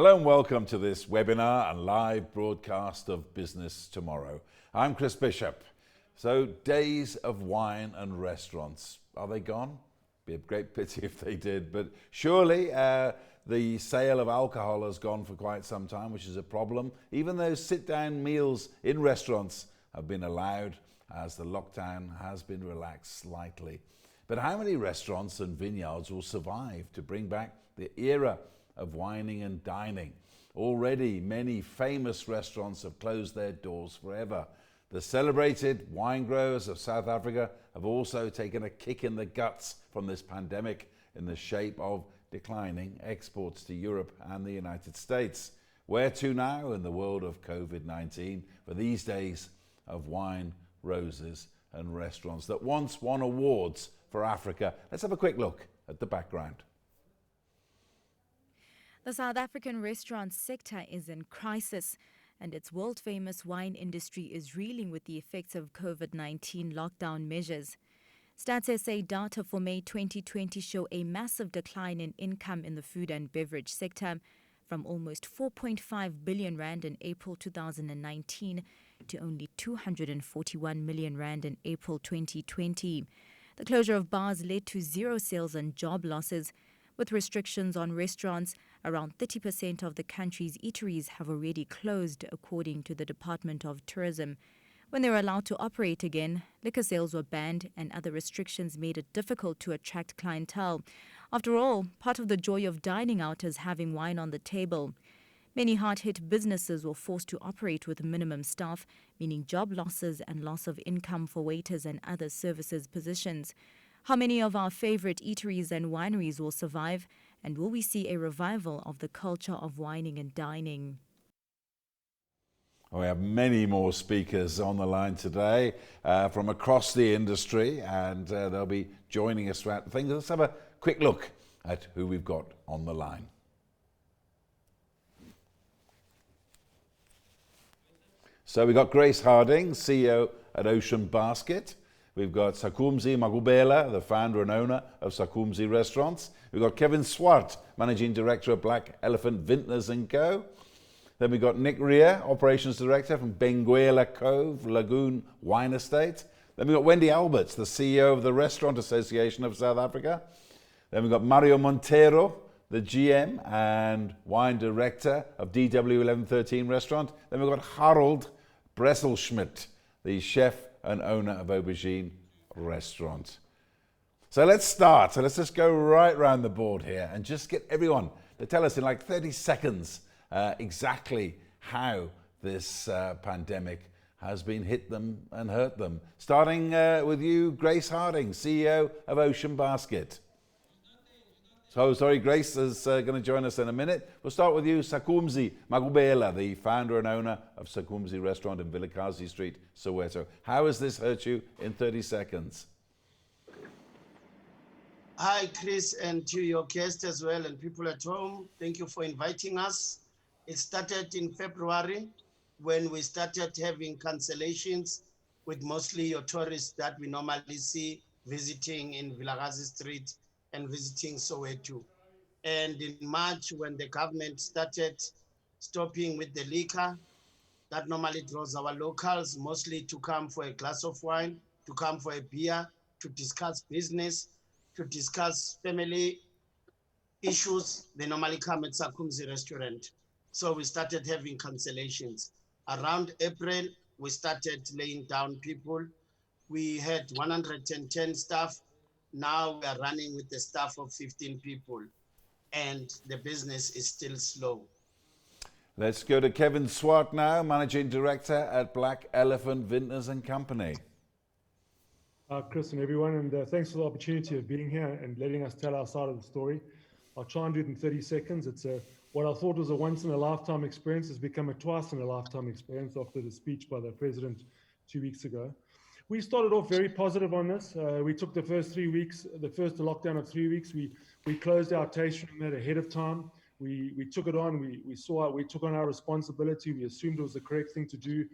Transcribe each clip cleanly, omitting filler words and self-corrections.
Hello and welcome to this webinar and live broadcast of Business Tomorrow. I'm Chris Bishop. So, days of wine and restaurants, are they gone? Be a great pity if they did, but surely the sale of alcohol has gone for quite some time, which is a problem. Even those sit-down meals in restaurants have been allowed as the lockdown has been relaxed slightly. But how many restaurants and vineyards will survive to bring back the era of wining and dining? Already many famous restaurants have closed their doors forever. The celebrated winegrowers of South Africa have also taken a kick in the guts from this pandemic in the shape of declining exports to Europe and the United States. Where to now in the world of COVID-19 for these days of wine, roses and restaurants that once won awards for Africa? Let's have a quick look at the background. The South African restaurant sector is in crisis, and its world-famous wine industry is reeling with the effects of COVID-19 lockdown measures. Stats SA data for May 2020 show a massive decline in income in the food and beverage sector, from almost 4.5 billion rand in April 2019 to only 241 million rand in April 2020. The closure of bars led to zero sales and job losses. With restrictions on restaurants, around 30% of the country's eateries have already closed, according to the Department of Tourism. When they were allowed to operate again, liquor sales were banned and other restrictions made it difficult to attract clientele. After all, part of the joy of dining out is having wine on the table. Many hard-hit businesses were forced to operate with minimum staff, meaning job losses and loss of income for waiters and other services positions. How many of our favorite eateries and wineries will survive, and will we see a revival of the culture of wining and dining? We have many more speakers on the line today from across the industry, and they'll be joining us throughout the thing. Let's have a quick look at who we've got on the line. So we've got Grace Harding, CEO at Ocean Basket. We've got Sakumzi Magubela, the founder and owner of Sakumzi Restaurants. We've got Kevin Swart, Managing Director of Black Elephant Vintners & Co. Then we've got Nick Rea, Operations Director from Benguela Cove, Lagoon Wine Estate. Then we've got Wendy Alberts, the CEO of the Restaurant Association of South Africa. Then we've got Mario Monteiro, the GM and Wine Director of DW1113 Restaurant. Then we've got Harold Bresselschmidt, the Chef and owner of Aubergine Restaurant. So let's start. So let's just go right around the board here and just get everyone to tell us in like 30 seconds exactly how this pandemic has been hit them and hurt them. Starting with you, Grace Harding, CEO of Ocean Basket. So, sorry, Grace is going to join us in a minute. We'll start with you, Sakumzi Magubela, the founder and owner of Sakumzi Restaurant in Vilakazi Street, Soweto. How has this hurt you in 30 seconds? Hi, Chris, and to your guests as well, and people at home. Thank you for inviting us. It started in February when we started having cancellations with mostly your tourists that we normally see visiting in Vilakazi Street and visiting Soweto. And in March, when the government started stopping with the liquor, that normally draws our locals mostly to come for a glass of wine, to come for a beer, to discuss business, to discuss family issues. They normally come at Sakumzi Restaurant. So we started having cancellations. Around April, we started laying down people. We had 110 staff. Now we are running with a staff of 15 people, and the business is still slow. Let's go to Kevin Swart now, Managing Director at Black Elephant Vintners & Company. Chris and everyone, and thanks for the opportunity of being here and letting us tell our side of the story. I'll try and do it in 30 seconds. It's what I thought was a once-in-a-lifetime experience has become a twice-in-a-lifetime experience after the speech by the president 2 weeks ago. We started off very positive on this. We took the first 3 weeks, the first lockdown of 3 weeks. We closed our tasting room ahead of time. We took it on. We took on our responsibility. We assumed it was the correct thing to do.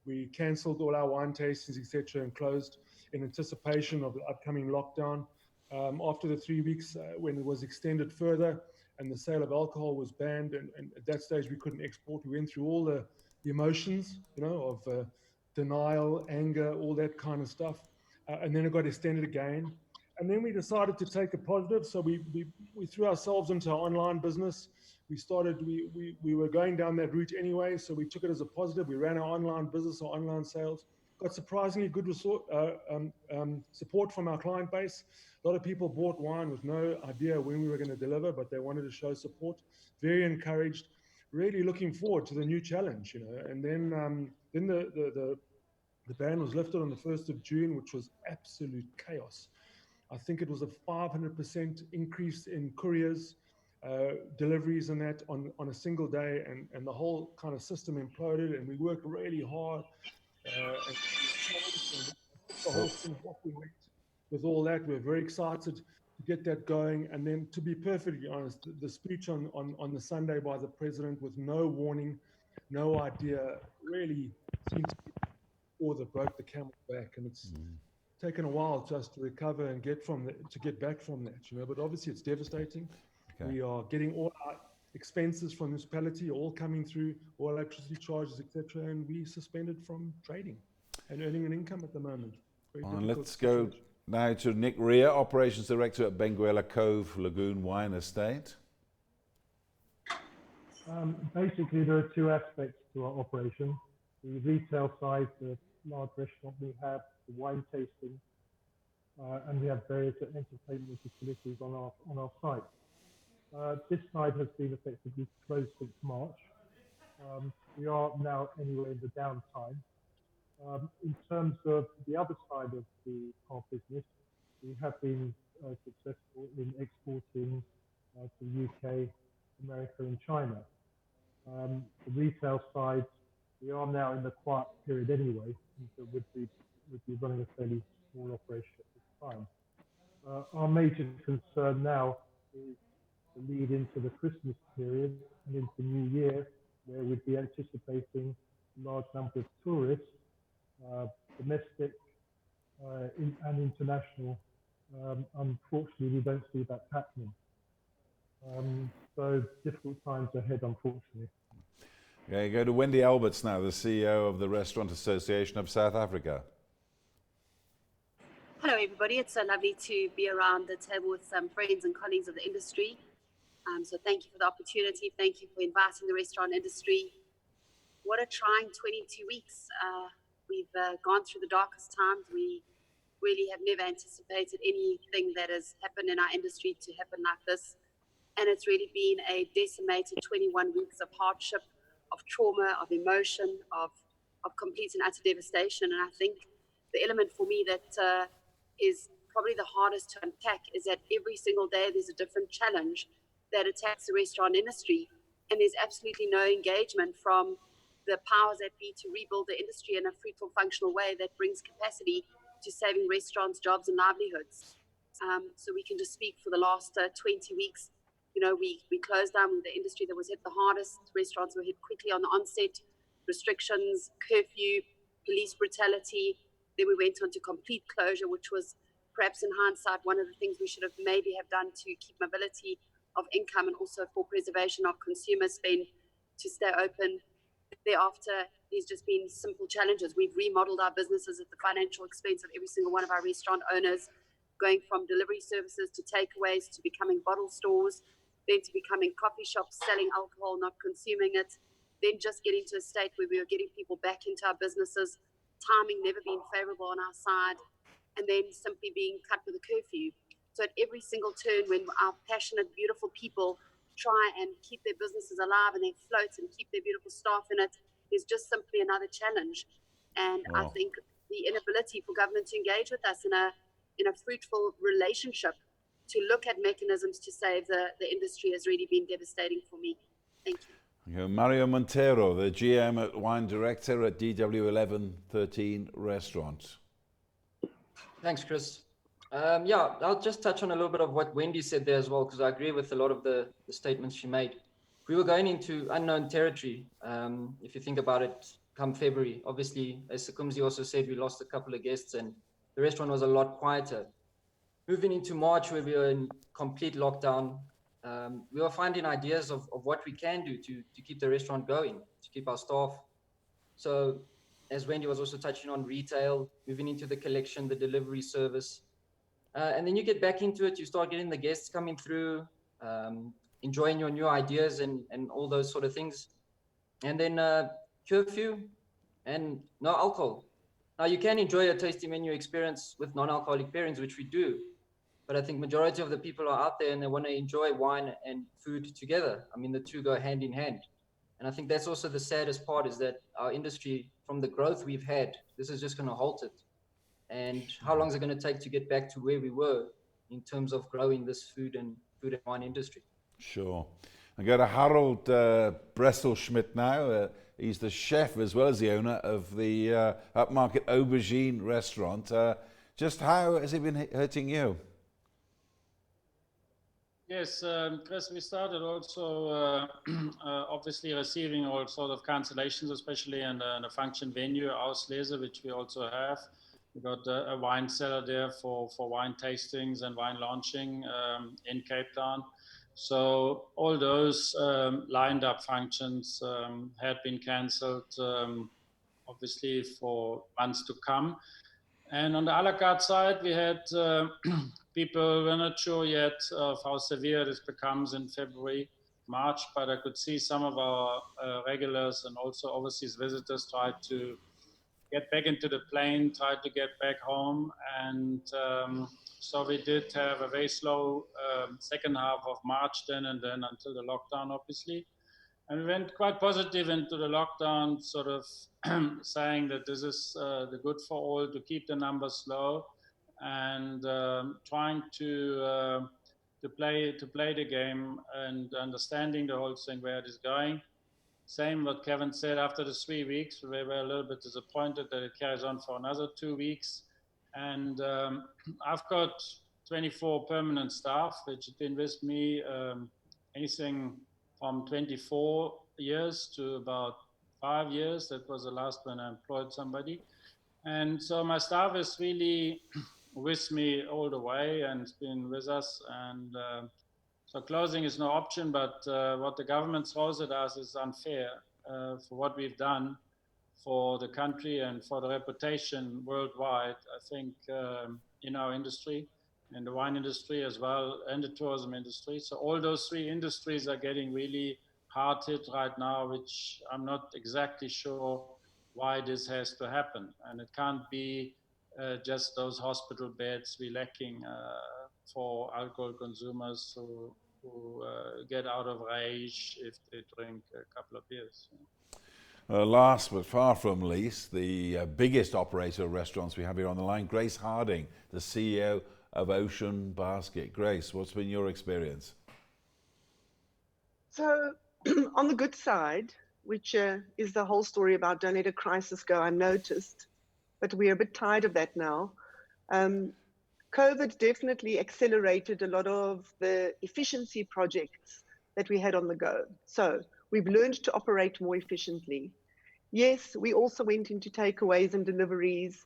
We cancelled all our wine tastings, etc., and closed in anticipation of the upcoming lockdown. After the 3 weeks, when it was extended further, and the sale of alcohol was banned. And at that stage, we couldn't export. We went through all the emotions, of denial, anger, all that kind of stuff. And then it got extended again. And then we decided to take a positive. So we threw ourselves into our online business. We were going down that route anyway. So we took it as a positive. We ran our online business, our online sales. Got surprisingly good support from our client base. A lot of people bought wine with no idea when we were going to deliver, but they wanted to show support. Very encouraged. Really looking forward to the new challenge, And then the ban was lifted on the 1st of June, which was absolute chaos. I think it was a 500% increase in couriers, deliveries and that on a single day, and the whole kind of system imploded, and we worked really hard. And the whole thing with all that, we're very excited to get that going. And then, to be perfectly honest, the speech on the Sunday by the president with no warning, no idea, really seems to be the that broke the camel's back, and it's taken a while just to recover and get back from that, But obviously, it's devastating. Okay. We are getting all our expenses from municipality all coming through, all electricity charges, etc., and we suspended from trading and earning an income at the moment. Let's go now to Nick Rea, Operations Director at Benguela Cove Lagoon Wine Estate. Basically, there are two aspects to our operation. The retail side, the large restaurant we have, the wine tasting, and we have various entertainment facilities on our site. This side has been effectively closed since March. We are now anyway in the downtime. In terms of the other side of our business, we have been successful in exporting to the UK, America, and China. The retail side, we are now in the quiet period anyway, so would be running a fairly small operation at this time. Our major concern now is the lead into the Christmas period and into New Year, where we'd be anticipating a large number of tourists, domestic and international. Unfortunately, we don't see that happening. So difficult times ahead, unfortunately. Okay, go to Wendy Alberts now, the CEO of the Restaurant Association of South Africa. Hello everybody, it's so lovely to be around the table with some friends and colleagues of the industry. So thank you for the opportunity, thank you for inviting the restaurant industry. What a trying 22 weeks. We've gone through the darkest times. We really have never anticipated anything that has happened in our industry to happen like this. And it's really been a decimated 21 weeks of hardship, of trauma, of emotion, of complete and utter devastation. And I think the element for me that is probably the hardest to unpack is that every single day there's a different challenge that attacks the restaurant industry. And there's absolutely no engagement from the powers that be to rebuild the industry in a fruitful, functional way that brings capacity to saving restaurants, jobs, and livelihoods. So we can just speak for the last 20 weeks. We closed down the industry that was hit the hardest. Restaurants were hit quickly on the onset, restrictions, curfew, police brutality. Then we went on to complete closure, which was perhaps in hindsight one of the things we should have maybe have done to keep mobility of income and also for preservation of consumer spend to stay open. Thereafter, there's just been simple challenges. We've remodeled our businesses at the financial expense of every single one of our restaurant owners, going from delivery services to takeaways to becoming bottle stores, then to becoming coffee shops, selling alcohol, not consuming it, then just getting to a state where we were getting people back into our businesses, timing never been favorable on our side, and then simply being cut with a curfew. So at every single turn, when our passionate, beautiful people try and keep their businesses alive and they float and keep their beautiful staff in it, there's just simply another challenge. And I think the inability for government to engage with us in a fruitful relationship to look at mechanisms to save the industry has really been devastating for me. Thank you. Mario Montero, the GM at Wine Director at DW1113 Restaurant. Thanks, Chris. I'll just touch on a little bit of what Wendy said there as well, because I agree with a lot of the statements she made. We were going into unknown territory. If you think about it, come February, obviously, as Sakumzi also said, we lost a couple of guests and the restaurant was a lot quieter. Moving into March, where we were in complete lockdown, we were finding ideas of what we can do to keep the restaurant going, to keep our staff. So as Wendy was also touching on, retail, moving into the collection, the delivery service. And then you get back into it, you start getting the guests coming through, enjoying your new ideas and all those sort of things. And then curfew and no alcohol. Now you can enjoy a tasting menu experience with non-alcoholic pairings, which we do. But I think majority of the people are out there and they want to enjoy wine and food together. I mean, the two go hand in hand. And I think that's also the saddest part, is that our industry, from the growth we've had, this is just going to halt it. And how long is it going to take to get back to where we were in terms of growing this food and wine industry? Sure. I go to Harold Bresselschmidt now. He's the chef as well as the owner of the upmarket Aubergine Restaurant. Just how has it been hurting you? Yes, Chris, we started also obviously receiving all sort of cancellations, especially in the function venue, Auslese, which we also have. We got a wine cellar there for wine tastings and wine launching in Cape Town. So all those lined up functions had been cancelled, obviously for months to come. And on the a la carte side, we had people were not sure yet of how severe this becomes in February, March, but I could see some of our regulars and also overseas visitors tried to get back into the plane, tried to get back home. And so we did have a very slow second half of March then and then until the lockdown, obviously. And we went quite positive into the lockdown, sort of saying that this is the good for all, to keep the numbers low and trying to play the game and understanding the whole thing, where it is going. Same what Kevin said, after the 3 weeks, we were a little bit disappointed that it carries on for another 2 weeks. And I've got 24 permanent staff, which have been with me anything from 24 years to about 5 years. That was the last when I employed somebody. And so my staff is really with me all the way and it's been with us. And so closing is no option, but what the government throws at us is unfair for what we've done for the country and for the reputation worldwide. I think in our industry, in the wine industry as well, and the tourism industry. So all those three industries are getting really hard hit right now, which I'm not exactly sure why this has to happen. And it can't be just those hospital beds we're lacking for alcohol consumers who get out of rage if they drink a couple of beers. Last but far from least, the biggest operator of restaurants we have here on the line, Grace Harding, the CEO of Ocean Basket. Grace, what's been your experience? So on the good side, which is the whole story about don't let a crisis go unnoticed, but we're a bit tired of that now. COVID definitely accelerated a lot of the efficiency projects that we had on the go. So we've learned to operate more efficiently. Yes, we also went into takeaways and deliveries,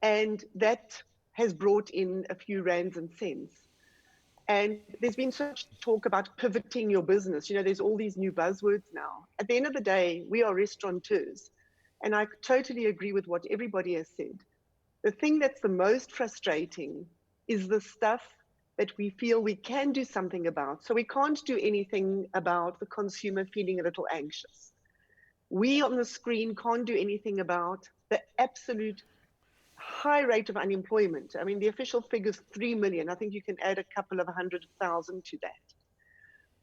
and that has brought in a few rands and cents. And there's been such talk about pivoting your business. You know, there's all these new buzzwords now. At the end of the day, we are restaurateurs. And I totally agree with what everybody has said. The thing that's the most frustrating is the stuff that we feel we can do something about. So we can't do anything about the consumer feeling a little anxious. We on the screen can't do anything about the absolute high rate of unemployment. I mean, the official figure is 3 million. I think you can add a couple of 100,000 to that.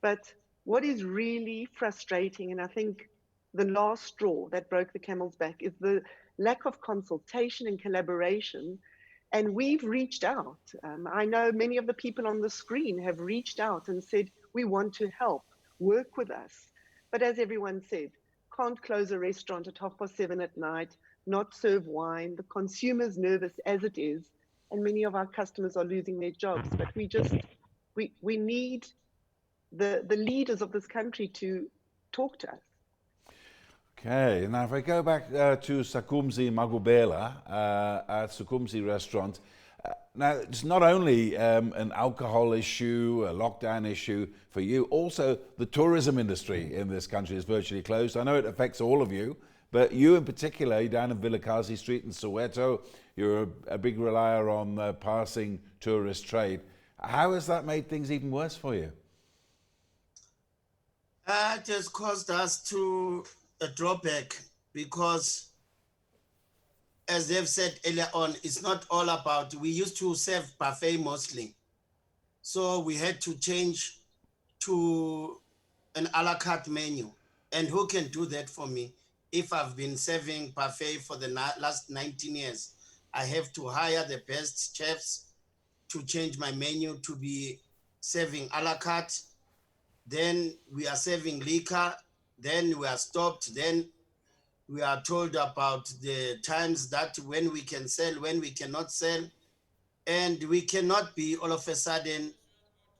But what is really frustrating, and I think the last straw that broke the camel's back, is the lack of consultation and collaboration. And we've reached out. I know many of the people on the screen have reached out and said, we want to help, work with us. But as everyone said, can't close a restaurant at 7:30 at night, not serve wine. The consumer's nervous as it is, and many of our customers are losing their jobs. But we need the leaders of this country to talk to us. Okay, now if I go back to Sakumzi Magubela at Sakumzi Restaurant, Now, it's not only an alcohol issue, a lockdown issue for you, also the tourism industry in this country is virtually closed. I know it affects all of you, but you in particular, down in Vilakazi Street in Soweto, you're a big relier on passing tourist trade. How has that made things even worse for you? It has caused us to a drawback because, as they've said earlier on, it's not all about, we used to serve buffet mostly. So we had to change to an a la carte menu. And who can do that for me? If I've been serving buffet for the last 19 years, I have to hire the best chefs to change my menu to be serving a la carte. Then we are serving liquor. Then we are stopped. Then we are told about the times that when we can sell, when we cannot sell. And we cannot be all of a sudden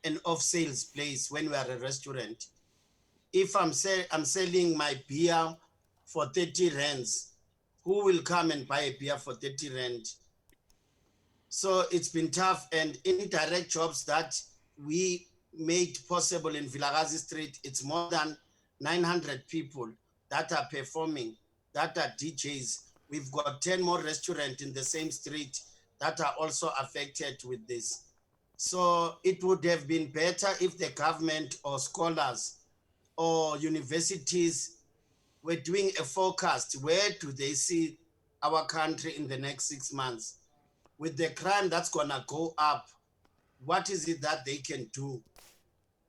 an off-sales place when we are a restaurant. If I'm selling my beer for 30 rands, who will come and buy a beer for 30 rand? So it's been tough, and indirect jobs that we made possible in Vilakazi Street, it's more than 900 people that are performing, that are DJs. We've got 10 more restaurants in the same street that are also affected with this. So it would have been better if the government or scholars or universities were doing a forecast. Where do they see our country in the next 6 months? With the crime that's gonna go up, what is it that they can do?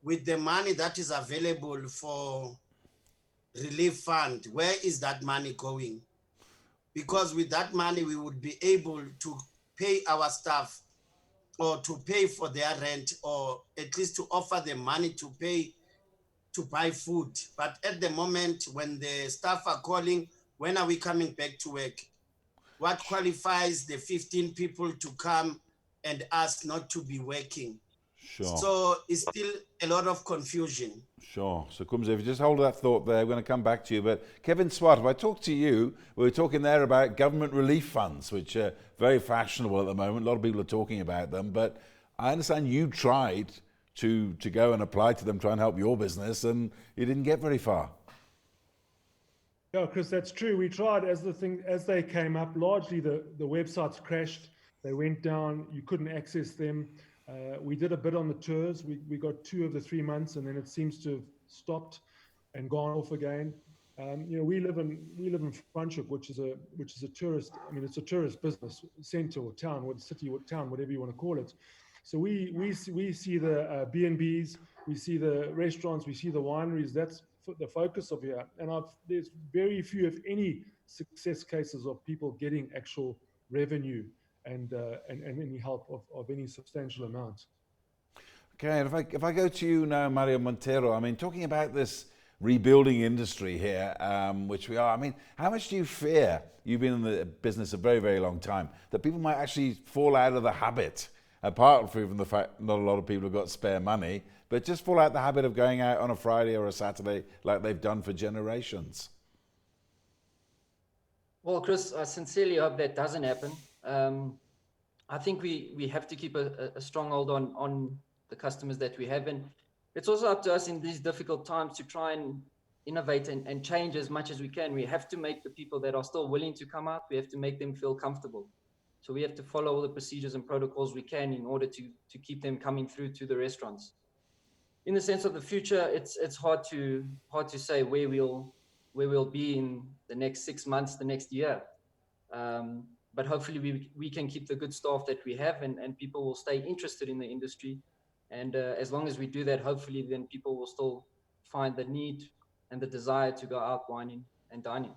With the money that is available for relief fund, where is that money going? Because with that money, we would be able to pay our staff or to pay for their rent, or at least to offer them money to pay to buy food. But at the moment, when the staff are calling, when are we coming back to work? What qualifies the 15 people to come and ask not to be working? Sure. So it's still a lot of confusion. Sure. So, Kumzi, if you just hold that thought there, we're going to come back to you. But Kevin Swart, if I talk to you, we were talking there about government relief funds, which are very fashionable at the moment. A lot of people are talking about them. But I understand you tried to go and apply to them, try and help your business, and you didn't get very far. Yeah, Chris, that's true. We tried as they came up. Largely, the websites crashed. They went down. You couldn't access them. We did a bit on the tours. We got 2 of the 3 months, and then it seems to have stopped and gone off again. We live in Franschhoek, which is a tourist. I mean, it's a tourist business center or town, or city or town, whatever you want to call it. So we see the B&Bs, we see the restaurants, we see the wineries. That's the focus of here. And there's very few, if any, success cases of people getting actual revenue and any help of any substantial amount. Okay, and if I go to you now, Mario Montero, I mean, talking about this rebuilding industry here, which we are, I mean, how much do you fear, you've been in the business a very, very long time, that people might actually fall out of the habit, apart from the fact not a lot of people have got spare money, but just fall out the habit of going out on a Friday or a Saturday like they've done for generations? Well, Chris, I sincerely hope that doesn't happen. I think we have to keep a strong hold on the customers that we have. And it's also up to us in these difficult times to try and innovate and change as much as we can. We have to make the people that are still willing to come out, we have to make them feel comfortable. So we have to follow all the procedures and protocols we can in order to keep them coming through to the restaurants. In the sense of the future, it's hard to say where we'll be in the next 6 months, the next year. But hopefully we can keep the good staff that we have, and people will stay interested in the industry. And as long as we do that, hopefully then people will still find the need and the desire to go out wining and dining.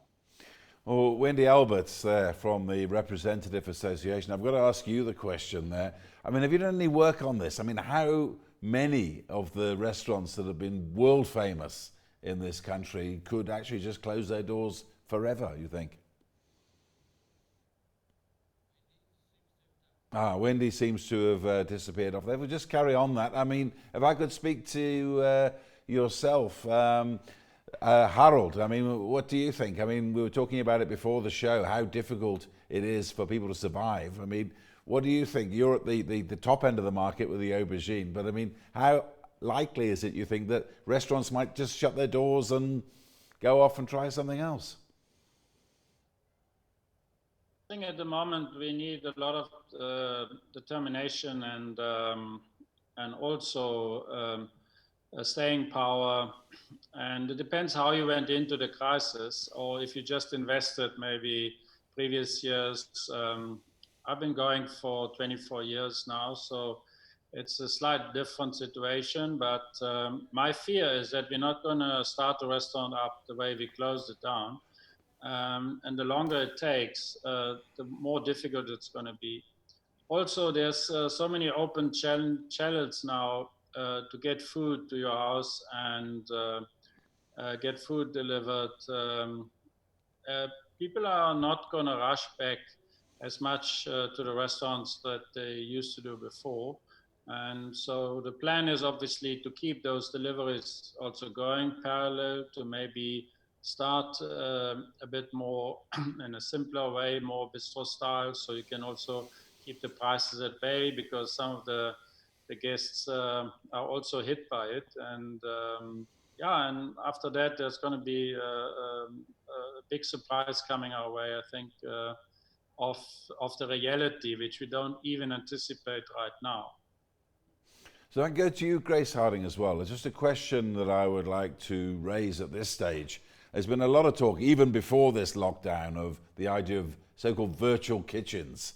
Well, Wendy Alberts there from the Representative Association, I've got to ask you the question there. I mean, have you done any work on this? I mean, how many of the restaurants that have been world famous in this country could actually just close their doors forever, you think? Wendy seems to have disappeared off there. We'll just carry on that. I mean, if I could speak to yourself, Harold, I mean, what do you think? I mean, we were talking about it before the show, how difficult it is for people to survive. I mean, What do you think? You're at the top end of the market with the aubergine, but I mean, how likely is it, you think, that restaurants might just shut their doors and go off and try something else? I think at the moment we need a lot of determination and also staying power. And it depends how you went into the crisis, or if you just invested maybe previous years. I've been going for 24 years now, so it's a slight different situation. But my fear is that we're not going to start the restaurant up the way we closed it down. And the longer it takes, the more difficult it's going to be. Also, there's so many open channels now to get food to your house and get food delivered. People are not going to rush back as much to the restaurants that they used to do before. And so the plan is obviously to keep those deliveries also going parallel, to maybe start a bit more in a simpler way, more bistro style, so you can also keep the prices at bay, because some of the guests are also hit by it. And and after that, there's going to be a big surprise coming our way, I think, of the reality, which we don't even anticipate right now. So I go to you, Grace Harding, as well. It's just a question that I would like to raise at this stage. There's been a lot of talk, even before this lockdown, of the idea of so-called virtual kitchens.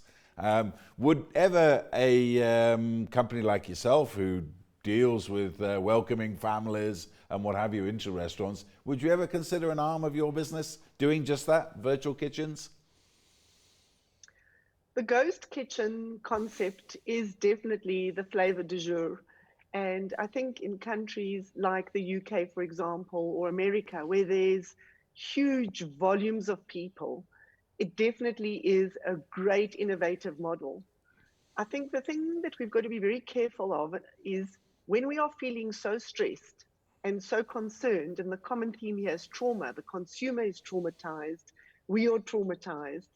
Would ever a company like yourself, who deals with welcoming families and what have you into restaurants, would you ever consider an arm of your business doing just that, virtual kitchens? The ghost kitchen concept is definitely the flavor du jour. And I think in countries like the UK, for example, or America, where there's huge volumes of people, it definitely is a great innovative model. I think the thing that we've got to be very careful of is when we are feeling so stressed and so concerned, and the common theme here is trauma, the consumer is traumatized, we are traumatized,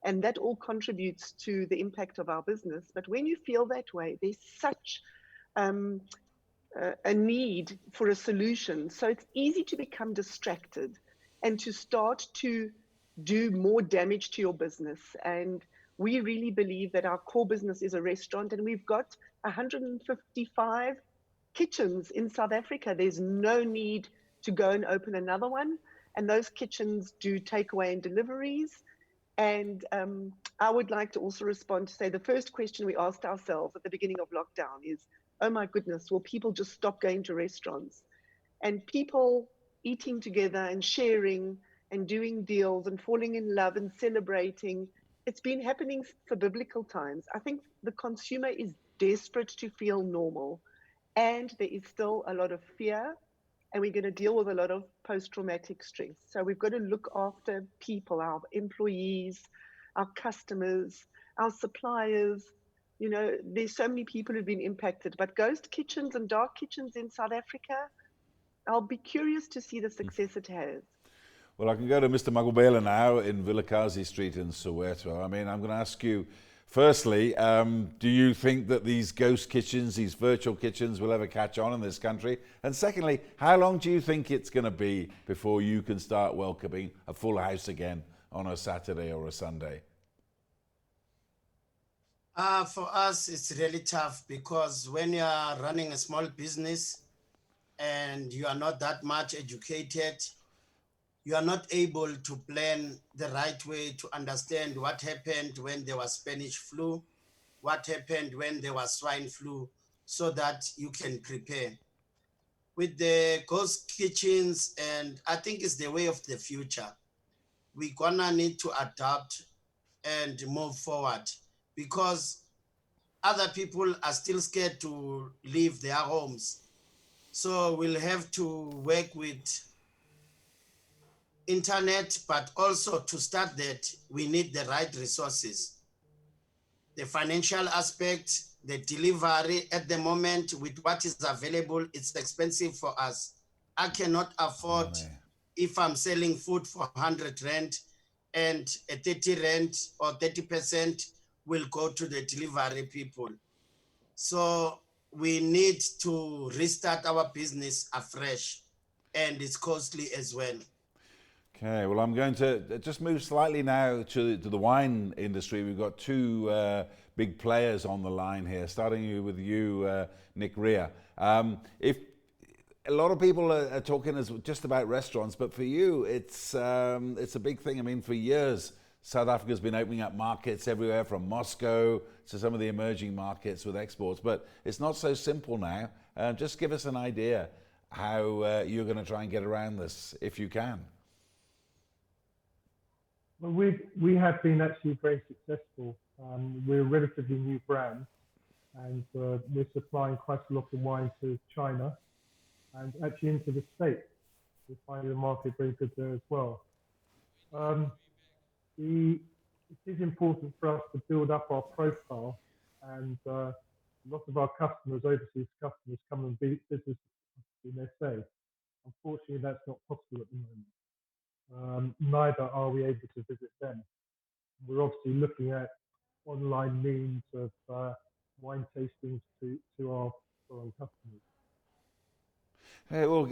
and that all contributes to the impact of our business. But when you feel that way, there's such a need for a solution. So it's easy to become distracted and to start to do more damage to your business. And we really believe that our core business is a restaurant, and we've got 155 kitchens in South Africa. There's no need to go and open another one. And those kitchens do takeaway and deliveries. And I would like to also respond to say the first question we asked ourselves at the beginning of lockdown is, oh my goodness, will people just stop going to restaurants? And people eating together and sharing and doing deals and falling in love and celebrating, it's been happening since the biblical times. I think the consumer is desperate to feel normal, and there is still a lot of fear, and we're going to deal with a lot of post-traumatic stress. So we've got to look after people, our employees, our customers, our suppliers. You know, there's so many people who've been impacted, but ghost kitchens and dark kitchens in South Africa, I'll be curious to see the success it has. Well, I can go to Mr. Magubela now in Vilakazi Street in Soweto. I mean, I'm going to ask you, firstly, do you think that these ghost kitchens, these virtual kitchens, will ever catch on in this country? And secondly, how long do you think it's going to be before you can start welcoming a full house again on a Saturday or a Sunday? For us, it's really tough, because when you are running a small business and you are not that much educated, you are not able to plan the right way to understand what happened when there was Spanish flu, what happened when there was swine flu, so that you can prepare. With the ghost kitchens, and I think it's the way of the future, we're gonna need to adapt and move forward, because other people are still scared to leave their homes. So we'll have to work with internet, but also to start that, we need the right resources. The financial aspect, the delivery at the moment with what is available, it's expensive for us. I cannot afford, if I'm selling food for 100 rand and a 30 rand or 30% will go to the delivery people. So we need to restart our business afresh, and it's costly as well. Okay, well, I'm going to just move slightly now to the wine industry. We've got two big players on the line here, starting with you, Nick Rea. If a lot of people are talking just about restaurants, but for you, it's a big thing. I mean, for years, South Africa's been opening up markets everywhere, from Moscow to some of the emerging markets with exports, but it's not so simple now. Just give us an idea how you're going to try and get around this, if you can. Well, we have been actually very successful. We're a relatively new brand, and we're supplying quite a lot of wine to China and actually into the States. We find the market very good there as well. It is important for us to build up our profile, and a lot of our customers, overseas customers, come and visit us in SA. Unfortunately, that's not possible at the moment. Neither are we able to visit them. We're obviously looking at online means of wine tastings to our foreign customers. Hey, well,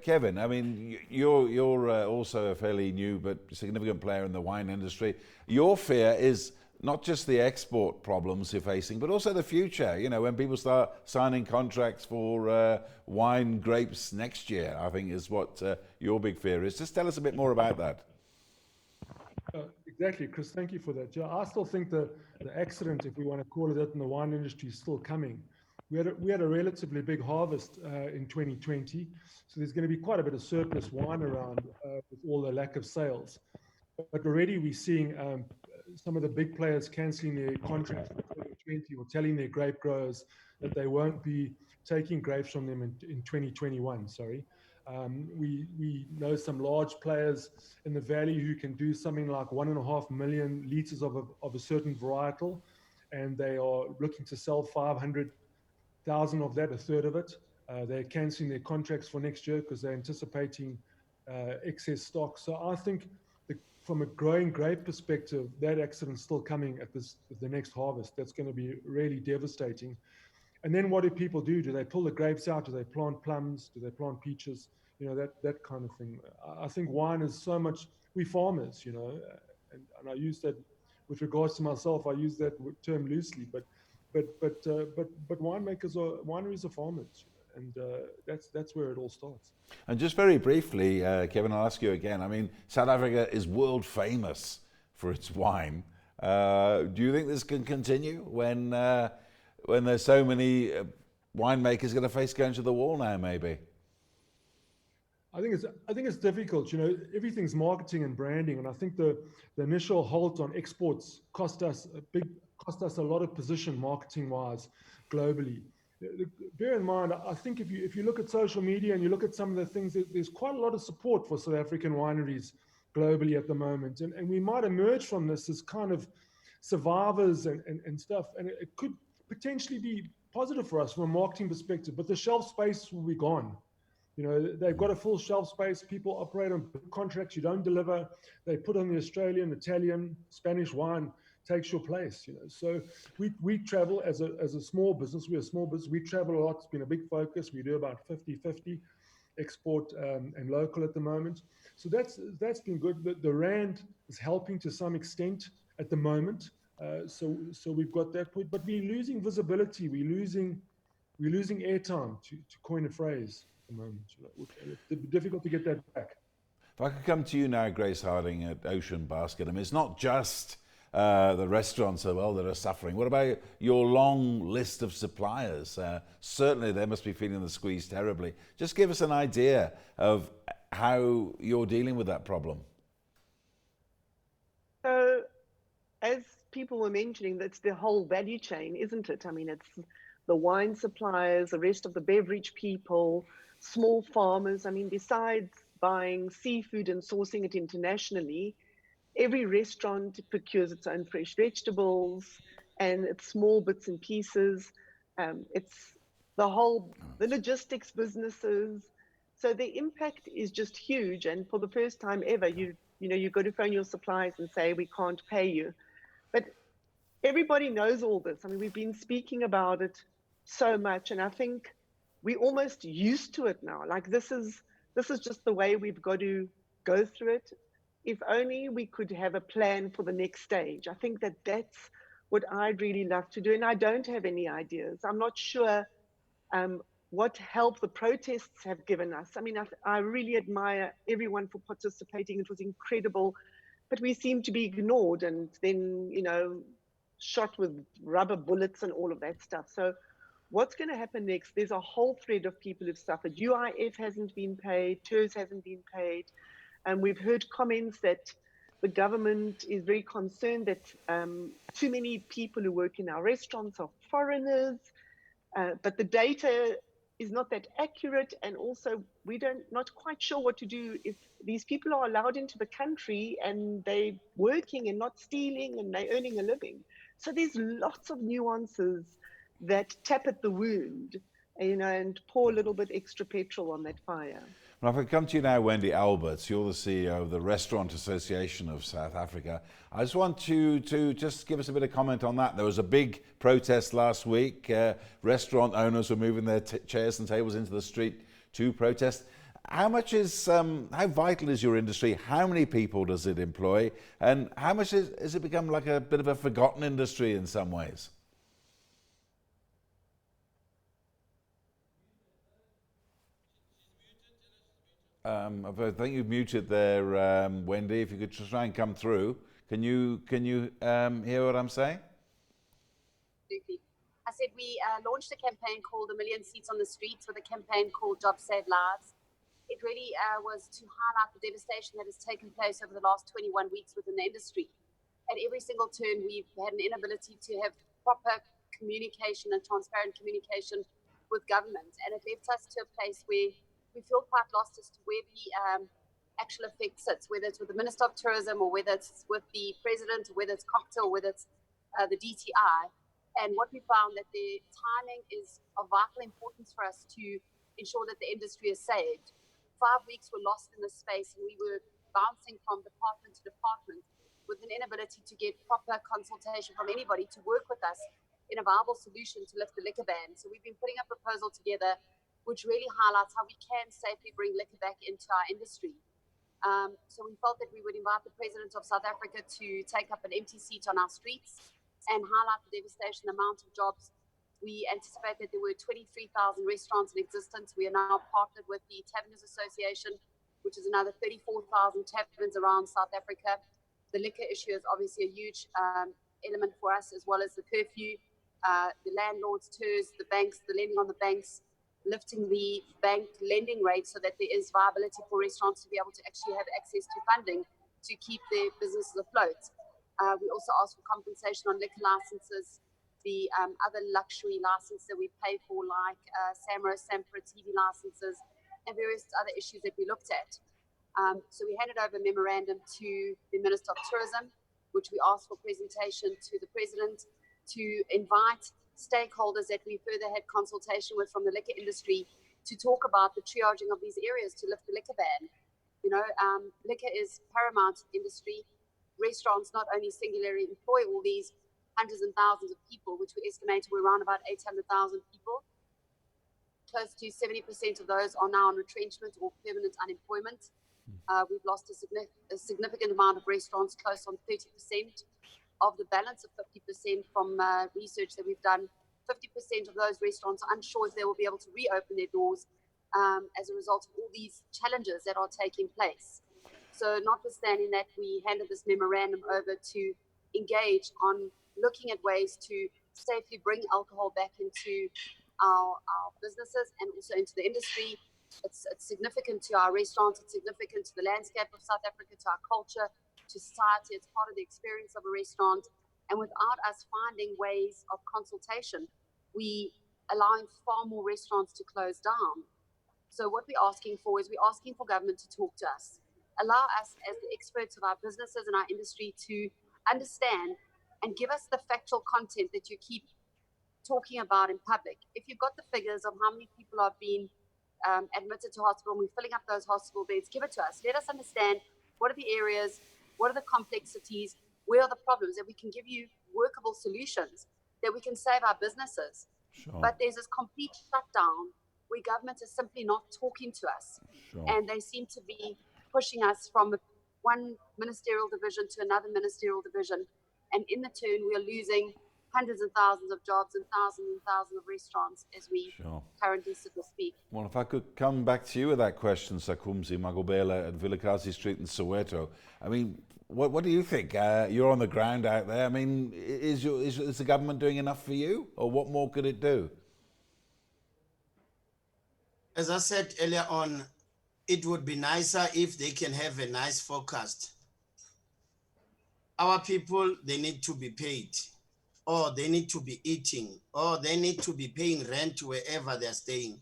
Kevin, I mean, you're also a fairly new but significant player in the wine industry. Your fear is not just the export problems you're facing, but also the future. You know, when people start signing contracts for wine grapes next year, I think is what your big fear is. Just tell us a bit more about that. Exactly, Chris, thank you for that. Yeah, I still think the accident, if we want to call it that, in the wine industry is still coming. We had a relatively big harvest in 2020, so there's going to be quite a bit of surplus wine around with all the lack of sales. But already we're seeing some of the big players cancelling their contracts for 2020 or telling their grape growers that they won't be taking grapes from them in 2021, sorry. We know some large players in the valley who can do something like 1.5 million litres of a certain varietal, and they are looking to sell 500,000 of that, a third of it. They're cancelling their contracts for next year because they're anticipating excess stock. So I think from a growing grape perspective, that accident's still coming at the next harvest. That's going to be really devastating. And then what do people do? Do they pull the grapes out? Do they plant plums? Do they plant peaches? You know, that kind of thing. I think wine is so much, we farmers, you know, and I use that with regards to myself, I use that term loosely, but wineries are farmers, and that's where it all starts. And just very briefly, Kevin, I'll ask you again. I mean, South Africa is world famous for its wine. Do you think this can continue when there's so many winemakers going to face going to the wall now, maybe? I think it's difficult. You know, everything's marketing and branding, and I think the initial halt on exports cost us a lot of position marketing-wise globally. Bear in mind, I think if you look at social media and you look at some of the things, there's quite a lot of support for South African wineries globally at the moment, and we might emerge from this as kind of survivors and stuff, and it could potentially be positive for us from a marketing perspective, but the shelf space will be gone. You know, they've got a full shelf space. People operate on contracts. You don't deliver. They put on the Australian, Italian, Spanish wine, takes your place. You know, so we travel as a small business. We're a small business. We travel a lot. It's been a big focus. We do about 50-50 export and local at the moment. So that's been good. The rand is helping to some extent at the moment. So we've got that point, but we're losing visibility. We're losing airtime, to coin a phrase. Moment. It's difficult to get that back. If I could come to you now, Grace Harding at Ocean Basket. I mean, it's not just the restaurants that are suffering. What about your long list of suppliers? Certainly they must be feeling the squeeze terribly. Just give us an idea of how you're dealing with that problem. So, as people were mentioning, that's the whole value chain, isn't it? I mean, it's the wine suppliers, the rest of the beverage people, small farmers. I mean, besides buying seafood and sourcing it internationally, every restaurant procures its own fresh vegetables and it's small bits and pieces. It's the logistics businesses. So the impact is just huge. And for the first time ever, you've got to phone your suppliers and say, we can't pay you. But everybody knows all this. I mean, we've been speaking about it so much, and I think we're almost used to it now. Like this is just the way we've got to go through it. If only we could have a plan for the next stage. I think that that's what I'd really love to do, and I don't have any ideas. I'm not sure what help the protests have given us. I mean, I really admire everyone for participating. It was incredible, but we seem to be ignored and then, shot with rubber bullets and all of that stuff. So what's going to happen next? There's a whole thread of people who've suffered. UIF hasn't been paid, TERS hasn't been paid. And we've heard comments that the government is very concerned that too many people who work in our restaurants are foreigners, but the data is not that accurate, and also we not quite sure what to do if these people are allowed into the country and they're working and not stealing and they're earning a living. So there's lots of nuances that tap at the wound, and pour a little bit extra petrol on that fire. Well, if I come to you now, Wendy Alberts, you're the CEO of the Restaurant Association of South Africa. I just want you to just give us a bit of comment on that. There was a big protest last week. Restaurant owners were moving their chairs and tables into the street to protest. How vital is your industry? How many people does it employ? And how much has it become like a bit of a forgotten industry in some ways? I think you've muted there, Wendy. If you could just try and come through. Can you hear what I'm saying? Absolutely. I said we launched a campaign called A Million Seats on the Streets with a campaign called Jobs Save Lives. It really was to highlight the devastation that has taken place over the last 21 weeks within the industry. At every single turn, we've had an inability to have proper communication and transparent communication with government. And it left us to a place where we feel quite lost as to where the actual effect sits, whether it's with the Minister of Tourism or whether it's with the President, or whether it's COPTA, or whether it's the DTI. And what we found that the timing is of vital importance for us to ensure that the industry is saved. 5 weeks were lost in this space, and we were bouncing from department to department with an inability to get proper consultation from anybody to work with us in a viable solution to lift the liquor ban. So we've been putting a proposal together which really highlights how we can safely bring liquor back into our industry. So we felt that we would invite the President of South Africa to take up an empty seat on our streets and highlight the devastation amount of jobs. We anticipate that there were 23,000 restaurants in existence. We are now partnered with the Vintners Association, which is another 34,000 taverns around South Africa. The liquor issue is obviously a huge element for us, as well as the curfew, the landlords, TERS, the banks, the lending on the banks, lifting the bank lending rate so that there is viability for restaurants to be able to actually have access to funding to keep their businesses afloat. We also ask for compensation on liquor licenses, the other luxury licenses that we pay for, like SAMRO, SAMPRA, TV licenses, and various other issues that we looked at. So we handed over a memorandum to the Minister of Tourism, which we asked for presentation to the President to invite stakeholders that we further had consultation with from the liquor industry to talk about the triaging of these areas to lift the liquor ban. Liquor is paramount industry. Restaurants not only singularly employ all these hundreds and thousands of people, which we estimate were around about 800,000 people. Close to 70% of those are now on retrenchment or permanent unemployment. We've lost a significant amount of restaurants, close on 30%. Of the balance of 50% from research that we've done, 50% of those restaurants are unsure if they will be able to reopen their doors as a result of all these challenges that are taking place. So notwithstanding that, we handed this memorandum over to engage on looking at ways to safely bring alcohol back into our businesses and also into the industry. It's significant to our restaurants, it's significant to the landscape of South Africa, to our culture, to society. It's part of the experience of a restaurant. And without us finding ways of consultation, we allowing far more restaurants to close down. So what we're asking for is we're asking for government to talk to us, allow us as the experts of our businesses and our industry to understand and give us the factual content that you keep talking about in public. If you've got the figures of how many people are being admitted to hospital and we're filling up those hospital beds, give it to us. Let us understand what are the areas, what are the complexities, where are the problems, that we can give you workable solutions that we can save our businesses. Sure. But there's this complete shutdown where government is simply not talking to us. Sure. And they seem to be pushing us from one ministerial division to another ministerial division. And in the turn, we are losing hundreds of thousands of jobs and thousands of restaurants as we Sure. currently sit and speak. Well, if I could come back to you with that question, Sakumzi Magubela at Vilakazi Street in Soweto. I mean, what do you think? You're on the ground out there. I mean, is the government doing enough for you, or what more could it do? As I said earlier on, it would be nicer if they can have a nice forecast. Our people, they need to be paid, or they need to be eating, or they need to be paying rent wherever they're staying.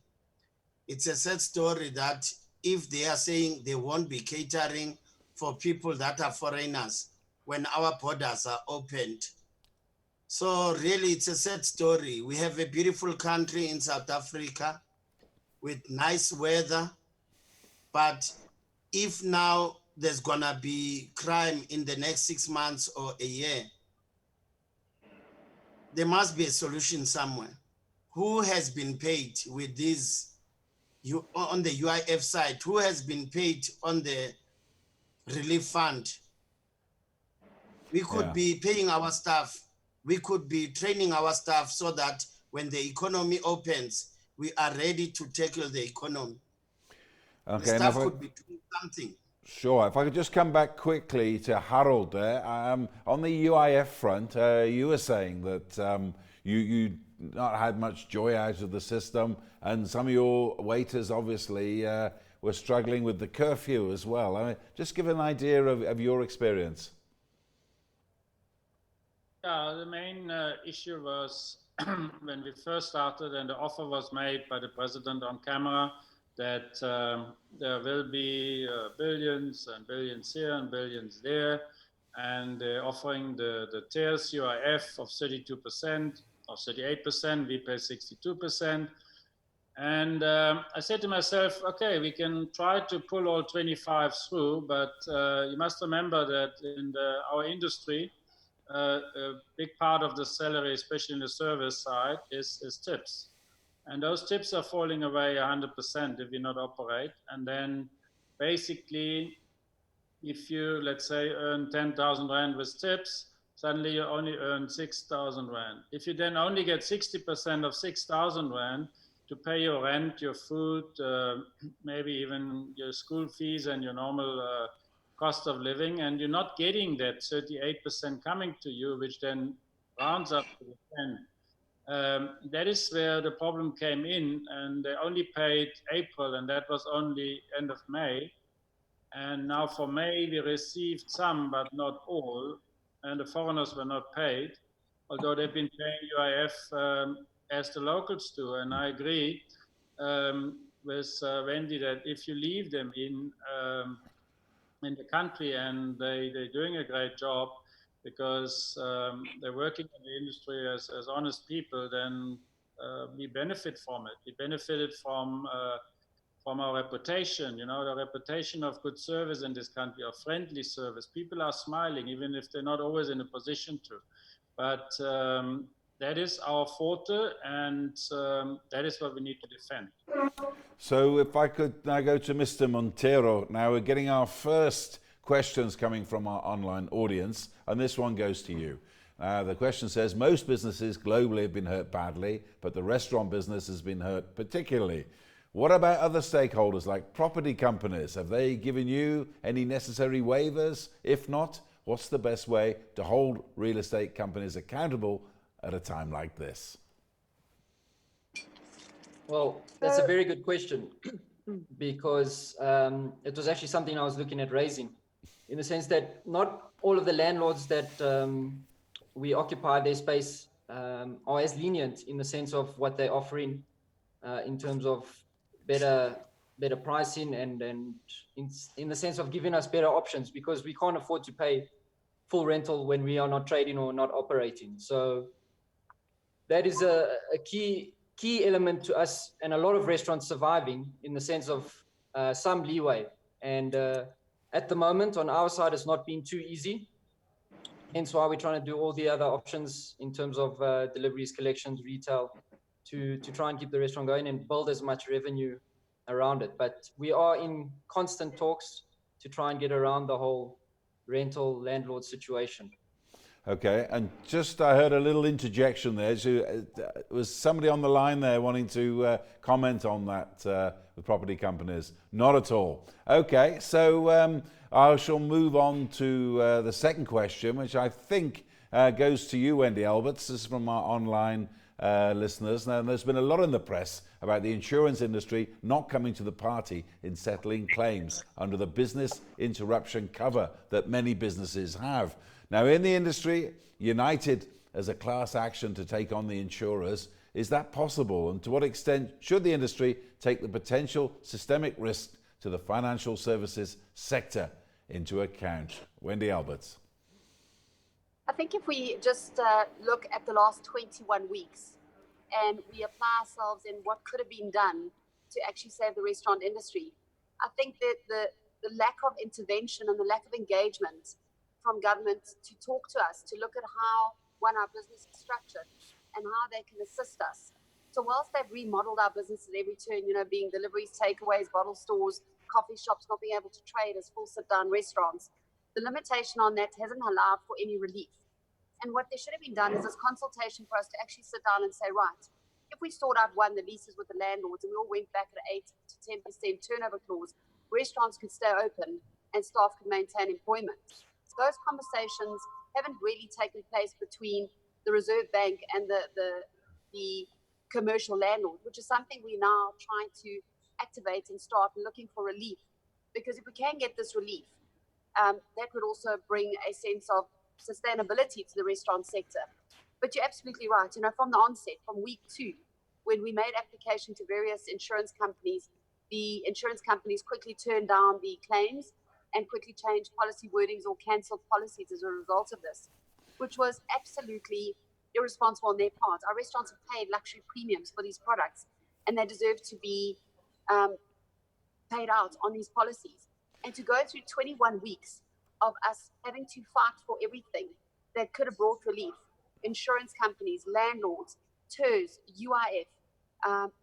It's a sad story that if they are saying they won't be catering for people that are foreigners when our borders are opened. So really, it's a sad story. We have a beautiful country in South Africa with nice weather, but if now there's gonna be crime in the next 6 months or a year, there must be a solution somewhere. Who has been paid with this, on the UIF side? Who has been paid on the relief fund? We could be paying our staff. We could be training our staff so that when the economy opens, we are ready to tackle the economy. Okay, the staff could be doing something. Sure. If I could just come back quickly to Harold there. On the UIF front, you were saying that you not had much joy out of the system, and some of your waiters obviously were struggling with the curfew as well. I mean, just give an idea of your experience. Yeah, the main issue was when we first started and the offer was made by the president on camera that there will be billions and billions here and billions there, and they're offering the tiers UIF of 32% or 38%, we pay 62%. And I said to myself, okay, we can try to pull all 25 through, but you must remember that in our industry, a big part of the salary, especially in the service side, is tips. And those tips are falling away 100% if you not operate. And then basically, if you, let's say, earn 10,000 Rand with tips, suddenly you only earn 6,000 Rand. If you then only get 60% of 6,000 Rand to pay your rent, your food, maybe even your school fees and your normal cost of living, and you're not getting that 38% coming to you, which then rounds up to the 10. That is where the problem came in, and they only paid April, and that was only end of May. And now for May, we received some, but not all, and the foreigners were not paid, although they've been paying UIF as the locals do. And I agree with Wendy that if you leave them in the country and they're doing a great job because they're working in the industry as honest people, then we benefit from it. We benefited from our reputation, you know, the reputation of good service in this country, of friendly service. People are smiling, even if they're not always in a position to. But that is our forte, and that is what we need to defend. So if I could now go to Mr. Montero. Now we're getting our first questions coming from our online audience, and this one goes to you. The question says, most businesses globally have been hurt badly, but the restaurant business has been hurt particularly. What about other stakeholders like property companies? Have they given you any necessary waivers? If not, what's the best way to hold real estate companies accountable at a time like this? Well, that's a very good question because it was actually something I was looking at raising, in the sense that not all of the landlords that we occupy their space are as lenient in the sense of what they're offering in terms of better pricing and in the sense of giving us better options, because we can't afford to pay full rental when we are not trading or not operating. So that is a key element to us and a lot of restaurants surviving, in the sense of some leeway. And at the moment on our side, it's not been too easy. Hence why we're trying to do all the other options in terms of deliveries, collections, retail, to try and keep the restaurant going and build as much revenue around it. But we are in constant talks to try and get around the whole rental landlord situation. Okay, and just I heard a little interjection there. So, was somebody on the line there wanting to comment on that with property companies? Not at all. Okay, so I shall move on to the second question, which I think goes to you, Wendy Alberts. This is from our online listeners. Now, there's been a lot in the press about the insurance industry not coming to the party in settling claims under the business interruption cover that many businesses have. Now, in the industry, united as a class action to take on the insurers, is that possible? And to what extent should the industry take the potential systemic risk to the financial services sector into account? Wendy Alberts. I think if we just look at the last 21 weeks and we apply ourselves in what could have been done to actually save the restaurant industry, I think that the lack of intervention and the lack of engagement from government to talk to us, to look at how, one, our business is structured and how they can assist us. So whilst they've remodeled our businesses every turn, being deliveries, takeaways, bottle stores, coffee shops, not being able to trade as full sit-down restaurants, the limitation on that hasn't allowed for any relief. And what there should have been done is this consultation for us to actually sit down and say, right, if we sort out, one, the leases with the landlords and we all went back at 8 to 10% turnover clause, restaurants could stay open and staff could maintain employment. Those conversations haven't really taken place between the Reserve Bank and the commercial landlord, which is something we're now trying to activate and start looking for relief. Because if we can get this relief, that would also bring a sense of sustainability to the restaurant sector. But you're absolutely right. From the onset, from week 2, when we made application to various insurance companies, the insurance companies quickly turned down the claims and quickly changed policy wordings or cancelled policies as a result of this, which was absolutely irresponsible on their part. Our restaurants have paid luxury premiums for these products, and they deserve to be paid out on these policies. And to go through 21 weeks of us having to fight for everything that could have brought relief, insurance companies, landlords, TERS, UIF,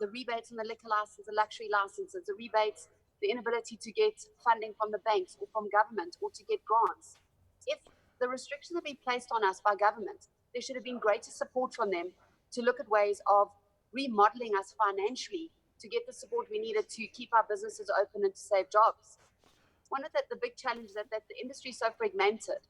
the rebates on the liquor license, the luxury licenses, the rebates, the inability to get funding from the banks or from government or to get grants. If the restrictions have been placed on us by government, there should have been greater support from them to look at ways of remodeling us financially to get the support we needed to keep our businesses open and to save jobs. One of the big challenges is that the industry is so fragmented,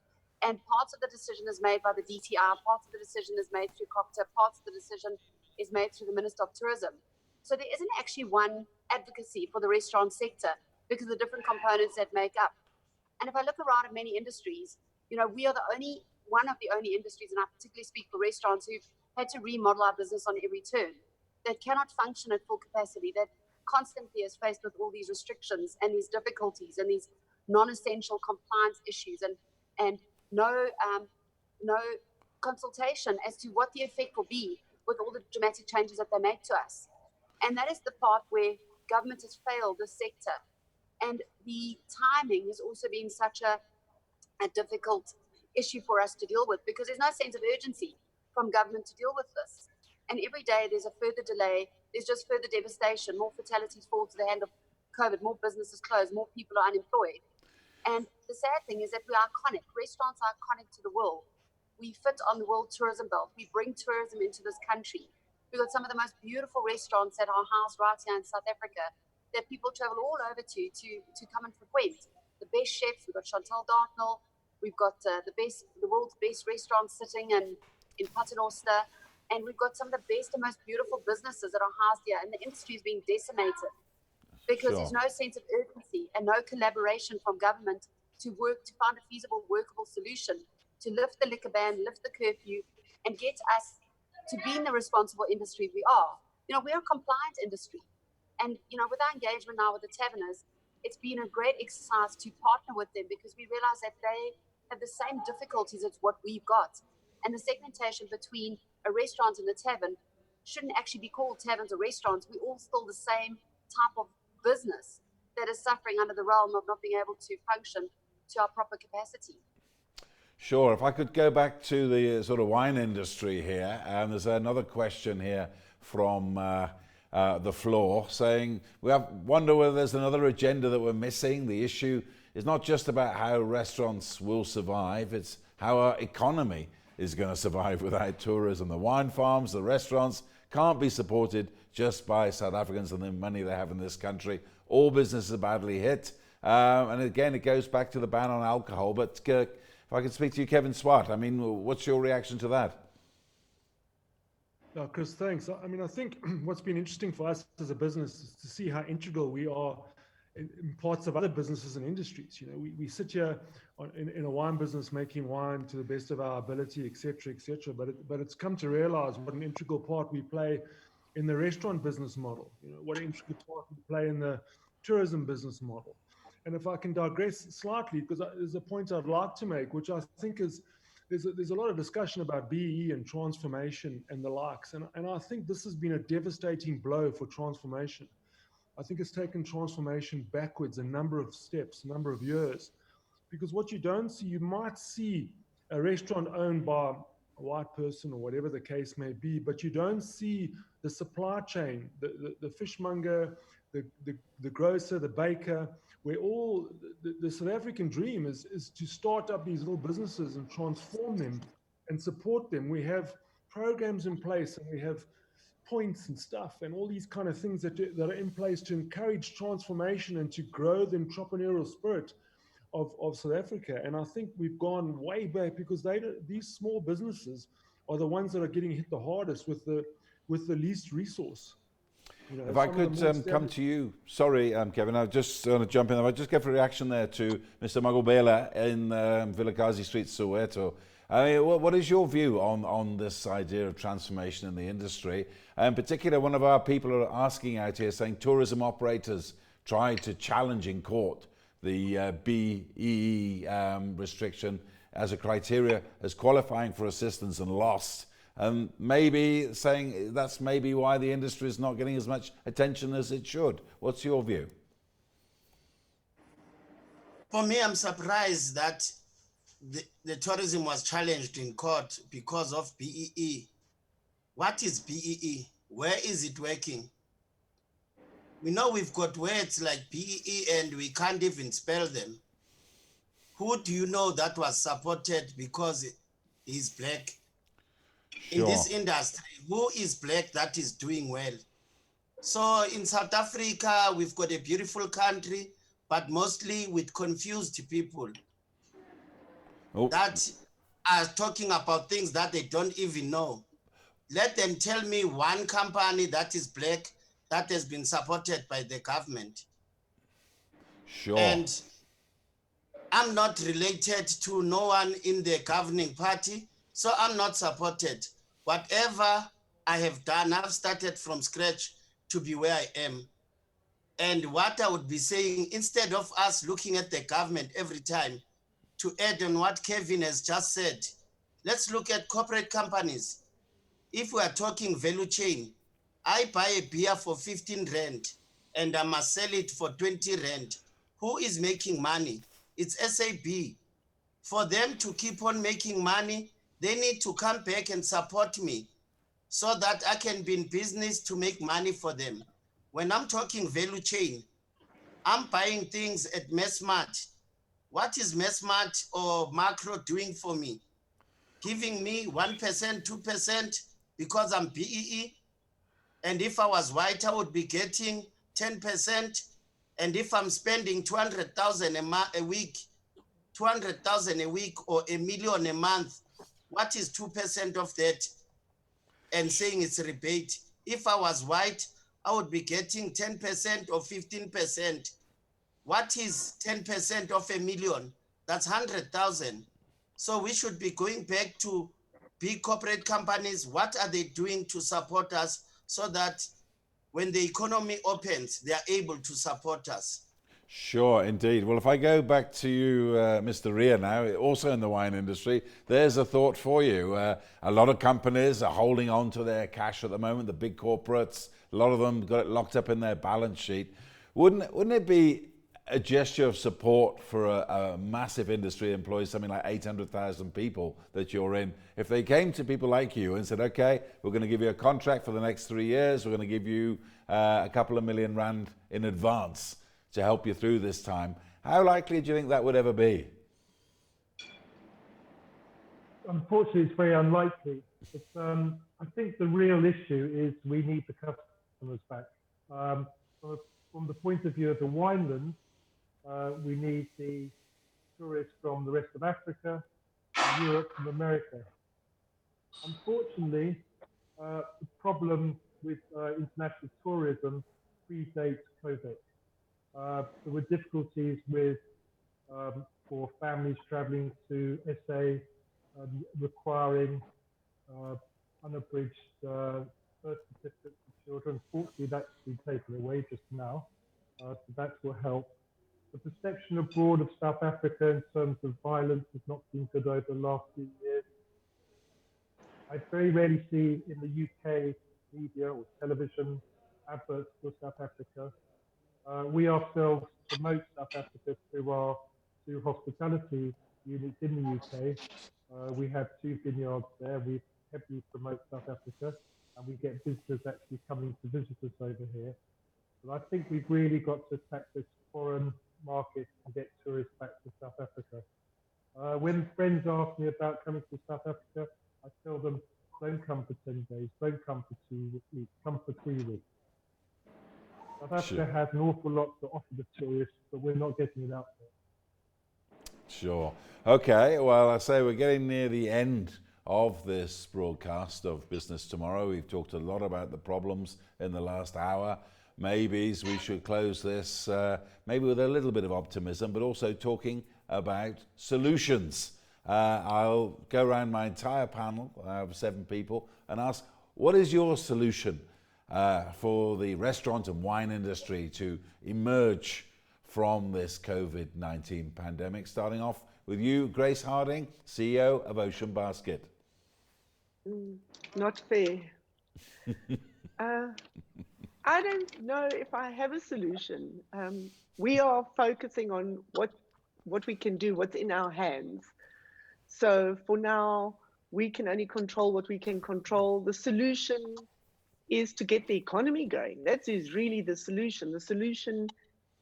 and parts of the decision is made by the DTI, parts of the decision is made through COPTA, parts of the decision is made through the Minister of Tourism. So there isn't actually one advocacy for the restaurant sector because of the different components that make up. And if I look around at many industries, we are one of the only industries, and I particularly speak for restaurants, who've had to remodel our business on every turn, that cannot function at full capacity, that constantly is faced with all these restrictions and these difficulties and these non-essential compliance issues and no consultation as to what the effect will be with all the dramatic changes that they make to us. And that is the part where government has failed the sector. And the timing has also been such a difficult issue for us to deal with because there's no sense of urgency from government to deal with this. And every day there's a further delay, there's just further devastation, more fatalities fall to the hand of COVID, more businesses close, more people are unemployed. And the sad thing is that we are iconic. Restaurants are iconic to the world. We fit on the world tourism belt. We bring tourism into this country. We've got some of the most beautiful restaurants that are housed right here in South Africa that people travel all over to come and frequent. The best chefs, we've got Chantal Dartnell, we've got the world's best restaurants sitting in Paternoster, and we've got some of the best and most beautiful businesses that are housed here, and the industry is being decimated because there's no sense of urgency and no collaboration from government to work to find a feasible, workable solution to lift the liquor ban, lift the curfew, and get us to be in the responsible industry we are. We're a compliant industry. And, with our engagement now with the taverners, it's been a great exercise to partner with them because we realize that they have the same difficulties as what we've got. And the segmentation between a restaurant and a tavern shouldn't actually be called taverns or restaurants. We're all still the same type of business that is suffering under the realm of not being able to function to our proper capacity. Sure. If I could go back to the sort of wine industry here, and there's another question here from the floor saying, wonder whether there's another agenda that we're missing. The issue is not just about how restaurants will survive, it's how our economy is going to survive without tourism. The wine farms, the restaurants can't be supported just by South Africans and the money they have in this country. All businesses are badly hit. And again, it goes back to the ban on alcohol. But if I could speak to you, Kevin Swart, I mean, what's your reaction to that? Chris, thanks. I mean, I think what's been interesting for us as a business is to see how integral we are in parts of other businesses and industries. You know, we sit here in a wine business making wine to the best of our ability, et cetera, but it's come to realize what an integral part we play in the restaurant business model, you know, what an integral part we play in the tourism business model. And if I can digress slightly, because there's a point I'd like to make, which I think is, there's a lot of discussion about BEE and transformation and the likes. And I think this has been a devastating blow for transformation. I think it's taken transformation backwards a number of steps, a number of years. Because what you don't see, you might see a restaurant owned by a white person or whatever the case may be, but you don't see the supply chain, the fishmonger, the grocer, the baker, where all the South African dream is to start up these little businesses and transform them and support them. We have programs in place and we have points and stuff and all these kind of things that are in place to encourage transformation and to grow the entrepreneurial spirit of South Africa. And I think we've gone way back because these small businesses are the ones that are getting hit the hardest with the least resource. You know, if I could come to you, sorry, Kevin, I just want to jump in. I just get a reaction there to Mr. Magubela in Vilakazi Street, Soweto. I mean, what is your view on this idea of transformation in the industry? In particular, one of our people are asking out here saying tourism operators tried to challenge in court the BEE restriction as a criteria as qualifying for assistance and lost. And maybe saying that's maybe why the industry is not getting as much attention as it should. What's your view? For me, I'm surprised that the tourism was challenged in court because of BEE. What is BEE? Where is it working? We know we've got words like BEE and we can't even spell them. Who do you know that was supported because he's black? Sure. In this industry, who is black that is doing well? So in South Africa, we've got a beautiful country, but mostly with confused people that are talking about things that they don't even know. Let them tell me one company that is black that has been supported by the government. Sure. And I'm not related to no one in the governing party, so I'm not supported. Whatever I have done, I've started from scratch to be where I am. And what I would be saying, instead of us looking at the government every time, to add on what Kevin has just said, let's look at corporate companies. If we are talking value chain, I buy a beer for 15 rand and I must sell it for 20 rand. Who is making money? It's SAB. For them to keep on making money, they need to come back and support me so that I can be in business to make money for them. When I'm talking value chain, I'm buying things at Messmart. What is Messmart or Macro doing for me? Giving me 1%, 2% because I'm BEE. And if I was white, I would be getting 10%. And if I'm spending 200,000 a week, 200,000 a week or $1 million a month, what is 2% of that? And saying it's a rebate. If I was white, I would be getting 10% or 15%. What is 10% of $1 million? That's 100,000. So we should be going back to big corporate companies. What are they doing to support us so that when the economy opens, they are able to support us? Sure, indeed. Well, if I go back to you, Mr. Ria now, also in the wine industry, there's a thought for you. A lot of companies are holding on to their cash at the moment, the big corporates. A lot of them got it locked up in their balance sheet. Wouldn't it be a gesture of support for a massive industry that employs something like 800,000 people that you're in. If they came to people like you and said, okay, we're going to give you a contract for the next 3 years, we're going to give you a couple of million rand in advance to help you through this time, how likely do you think that would ever be? Unfortunately, it's very unlikely. But, I think the real issue is we need the customers back. From the point of view of the winelands, we need the tourists from the rest of Africa, Europe, and America. Unfortunately, the problem with international tourism predates COVID. There were difficulties with for families traveling to SA requiring unabridged birth certificates for children. Fortunately, that's been taken away just now, so that will help. The perception abroad of South Africa in terms of violence has not been good over the last few years. I very rarely see in the UK media or television adverts for South Africa. We ourselves promote South Africa through our two hospitality units in the UK. We have 2 vineyards there. We heavily promote South Africa, and we get visitors actually coming to visit us over here. But I think we've really got to attack this foreign market and get tourists back to South Africa. When friends ask me about coming to South Africa, I tell them, don't come for 10 days, don't come for 2 weeks, come for 3 weeks. South Africa has an awful lot to offer the tourists, but we're not getting it out there. Sure. Okay, well, I say we're getting near the end of this broadcast of Business Tomorrow. We've talked a lot about the problems in the last hour. Maybe we should close this maybe with a little bit of optimism, but also talking about solutions. I'll go around my entire panel of 7 people and ask, what is your solution for the restaurant and wine industry to emerge from this COVID-19 pandemic? Starting off with you, Grace Harding, CEO of Ocean Basket. Not fair. I don't know if I have a solution. We are focusing on what we can do, what's in our hands. So for now, we can only control what we can control. The solution is to get the economy going. That is really the solution. The solution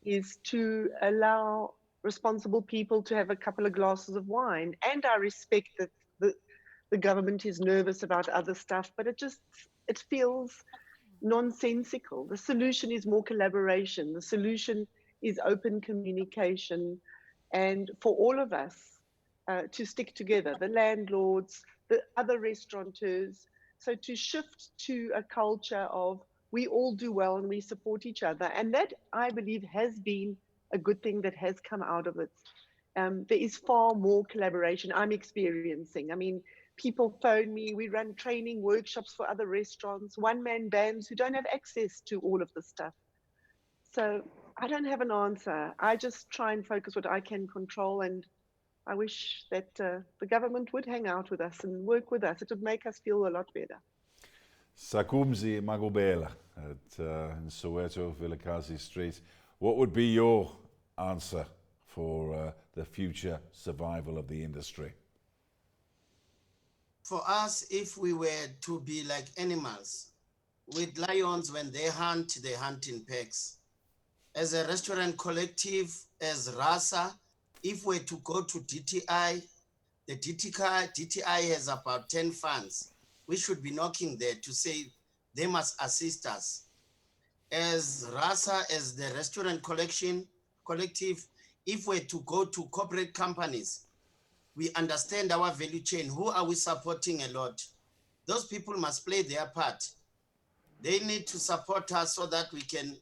is to allow responsible people to have a couple of glasses of wine. And I respect that the government is nervous about other stuff, but it feels nonsensical. The solution is more collaboration. The solution is open communication, and for all of us to stick together, the landlords, the other restaurateurs, so to shift to a culture of we all do well and we support each other. And that, I believe, has been a good thing that has come out of it. There is far more collaboration I'm experiencing. I mean, people phone me, we run training workshops for other restaurants, one-man bands who don't have access to all of the stuff. So I don't have an answer. I just try and focus what I can control, and I wish that the government would hang out with us and work with us. It would make us feel a lot better. Sakumzi Magubela at in Soweto, Vilakazi Street. What would be your answer for the future survival of the industry? For us, if we were to be like animals, with lions, when they hunt in packs. As a restaurant collective, as RASA, if we're to go to DTI, the DTI has about 10 funds. We should be knocking there to say they must assist us. As RASA, as the restaurant collective, if we're to go to corporate companies, we understand our value chain. Who are we supporting a lot? Those people must play their part. They need to support us so that we can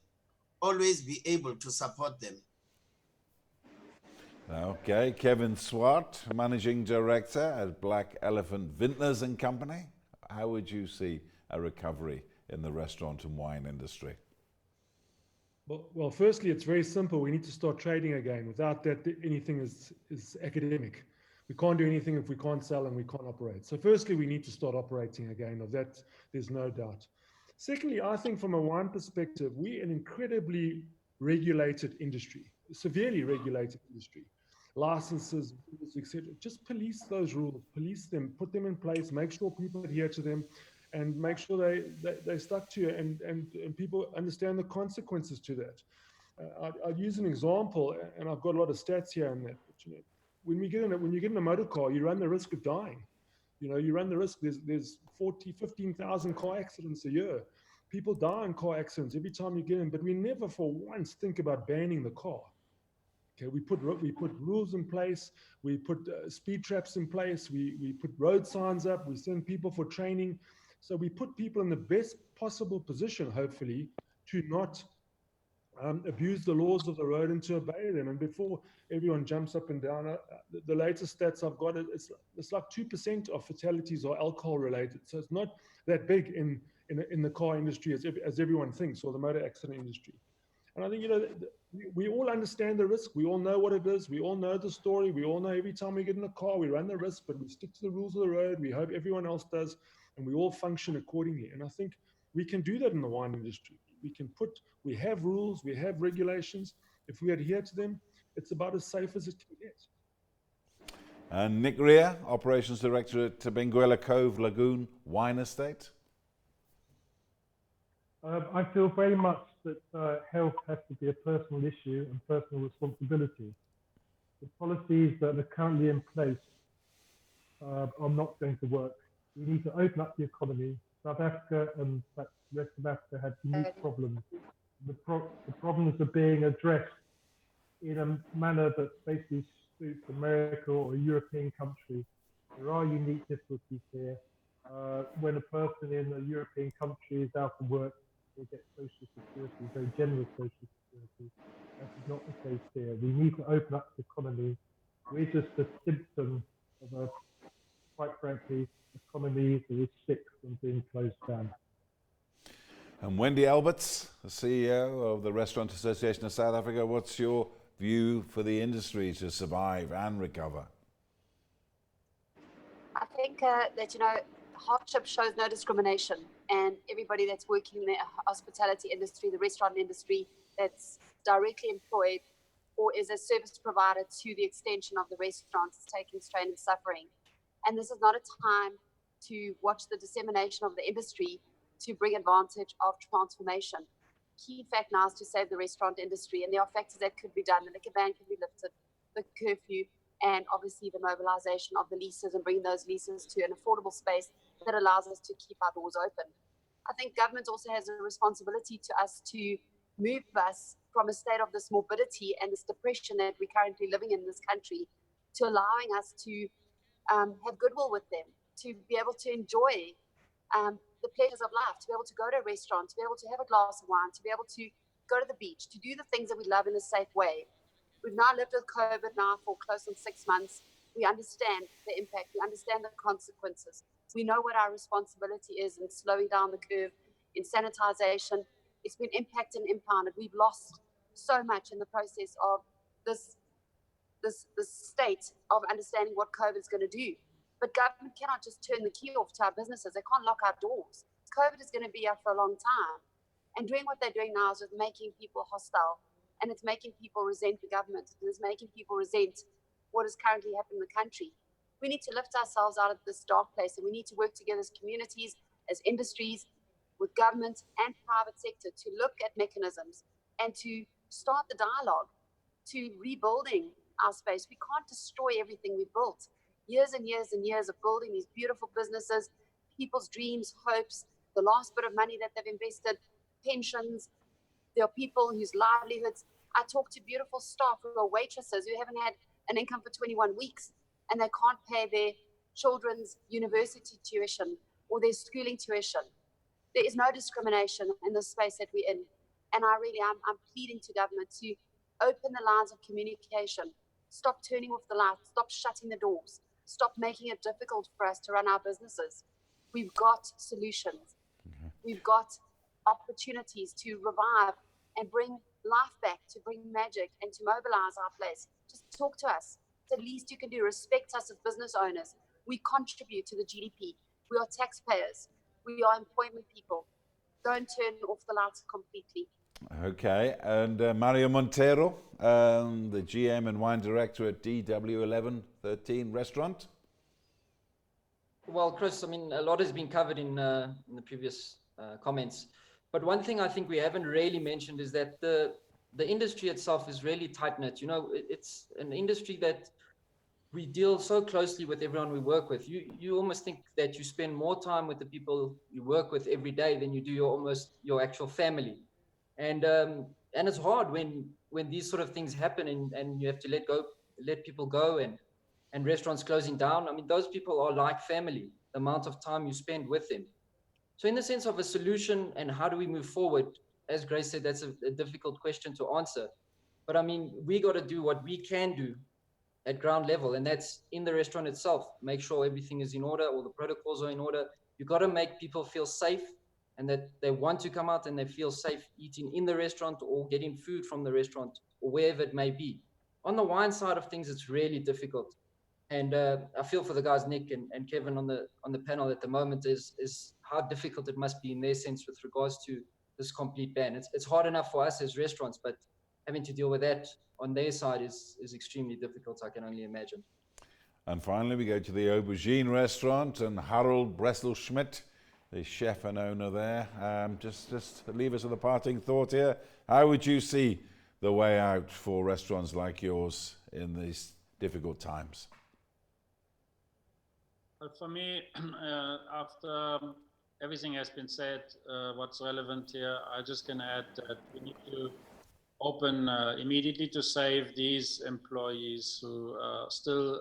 always be able to support them. Okay, Kevin Swart, Managing Director at Black Elephant Vintners and Company. How would you see a recovery in the restaurant and wine industry? Well, firstly, it's very simple. We need to start trading again. Without that, anything is academic. We can't do anything if we can't sell and we can't operate. So firstly, we need to start operating again. Of that, there's no doubt. Secondly, I think from a wine perspective, we're an incredibly regulated industry. severely regulated industry, licenses, etc. Just police those rules, police them, put them in place, make sure people adhere to them, and make sure they stuck to it, and people understand the consequences to that. I'll use an example, and I've got a lot of stats here on that. But, when you get in a motor car, you run the risk of dying. You run the risk. There's 15,000 car accidents a year. People die in car accidents every time you get in, but we never for once think about banning the car. Okay, we put rules in place. We put speed traps in place. We put road signs up. We send people for training. So we put people in the best possible position, hopefully, to not abuse the laws of the road and to obey them. And before everyone jumps up and down, the latest stats I've got, it's like 2% of fatalities are alcohol related. So it's not that big in the car industry as everyone thinks, or the motor accident industry. And I think, we all understand the risk. We all know what it is. We all know the story. We all know every time we get in a car, we run the risk, but we stick to the rules of the road. We hope everyone else does, and we all function accordingly. And I think we can do that in the wine industry. We have rules, we have regulations. If we adhere to them, it's about as safe as it can get. And Nick Rea, Operations Director at Benguela Cove Lagoon Wine Estate. I feel very much that health has to be a personal issue and personal responsibility. The policies that are currently in place are not going to work. We need to open up the economy. South Africa and the rest of Africa have unique problems. The problems are being addressed in a manner that basically suits America or a European country. There are unique difficulties here. When a person in a European country is out of work, they get social security, very generous social security. That is not the case here. We need to open up the economy. We're just a symptom of a, quite frankly, economy that is sick and being closed down. And Wendy Alberts, the CEO of the Restaurant Association of South Africa, what's your view for the industry to survive and recover? I think that, hardship shows no discrimination, and everybody that's working in the hospitality industry, the restaurant industry, that's directly employed or is a service provider to the extension of the restaurants is taking strain and suffering. And this is not a time to watch the dissemination of the industry to bring advantage of transformation. Key fact now is to save the restaurant industry, and there are factors that could be done. The liquor ban can be lifted, the curfew, and obviously the mobilization of the leases and bringing those leases to an affordable space that allows us to keep our doors open. I think government also has a responsibility to us to move us from a state of this morbidity and this depression that we're currently living in this country to allowing us to have goodwill with them, to be able to enjoy the pleasures of life, to be able to go to a restaurant, to be able to have a glass of wine, to be able to go to the beach, to do the things that we love in a safe way. We've now lived with COVID now for close on 6 months. We understand the impact. We understand the consequences. We know what our responsibility is in slowing down the curve, in sanitization. It's been impacted and impounded. We've lost so much in the process of this state of understanding what COVID is going to do. But government cannot just turn the key off to our businesses. They can't lock our doors. COVID is going to be here for a long time. And doing what they're doing now is with making people hostile. And it's making people resent the government. And it's making people resent what is currently happening in the country. We need to lift ourselves out of this dark place, and we need to work together as communities, as industries, with government and private sector to look at mechanisms and to start the dialogue to rebuilding our space. We can't destroy everything we built. Years and years and years of building these beautiful businesses, people's dreams, hopes, the last bit of money that they've invested, pensions. There are people whose livelihoods. I talk to beautiful staff who are waitresses who haven't had an income for 21 weeks and they can't pay their children's university tuition or their schooling tuition. There is no discrimination in the space that we're in. And I'm pleading to government to open the lines of communication, stop turning off the lights, stop shutting the doors, stop making it difficult for us to run our businesses. We've got solutions. We've got opportunities to revive and bring life back, to bring magic and to mobilize our place. Just talk to us. It's the least you can do. Respect us as business owners. We contribute to the GDP. We are taxpayers. We are employment people. Don't turn off the lights completely. Okay, and Mario Montero, the GM and wine director at DW1113 Restaurant. Well, Chris, I mean, a lot has been covered in the previous comments. But one thing I think we haven't really mentioned is that the industry itself is really tight-knit. You know, it's an industry that we deal so closely with everyone we work with. You almost think that you spend more time with the people you work with every day than you do your actual family. And it's hard when these sort of things happen and you have to let people go and restaurants closing down. I mean, those people are like family, the amount of time you spend with them. So in the sense of a solution and how do we move forward, as Grace said, that's a difficult question to answer. But I mean, we got to do what we can do at ground level, and that's in the restaurant itself. Make sure everything is in order, all the protocols are in order. You got to make people feel safe and that they want to come out and they feel safe eating in the restaurant or getting food from the restaurant or wherever it may be. On the wine side of things, it's really difficult. And I feel for the guys, Nick and Kevin on the panel at the moment is how difficult it must be in their sense with regards to this complete ban. It's hard enough for us as restaurants, but having to deal with that on their side is extremely difficult, I can only imagine. And finally, we go to the Aubergine Restaurant and Harold Bressel-Schmidt, the chef and owner there. Just leave us with a parting thought here. How would you see the way out for restaurants like yours in these difficult times? For me, after everything has been said, what's relevant here, I just can add that we need to open immediately to save these employees who are still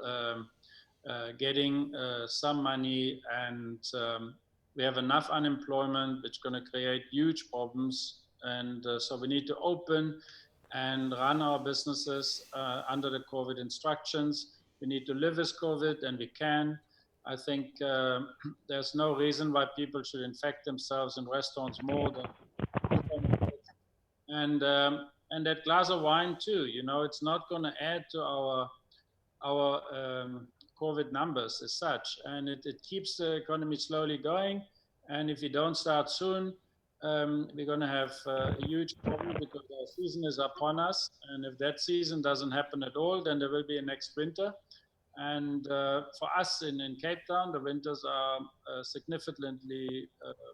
getting some money, and we have enough unemployment, which is going to create huge problems. And so we need to open and run our businesses under the COVID instructions. We need to live with COVID, and we can. I think there's no reason why people should infect themselves in restaurants more than and that glass of wine too. You know, it's not going to add to our COVID numbers as such, and it keeps the economy slowly going. And if we don't start soon, we're going to have a huge problem because our season is upon us. And if that season doesn't happen at all, then there will be a next winter. And for us in Cape Town, the winters are significantly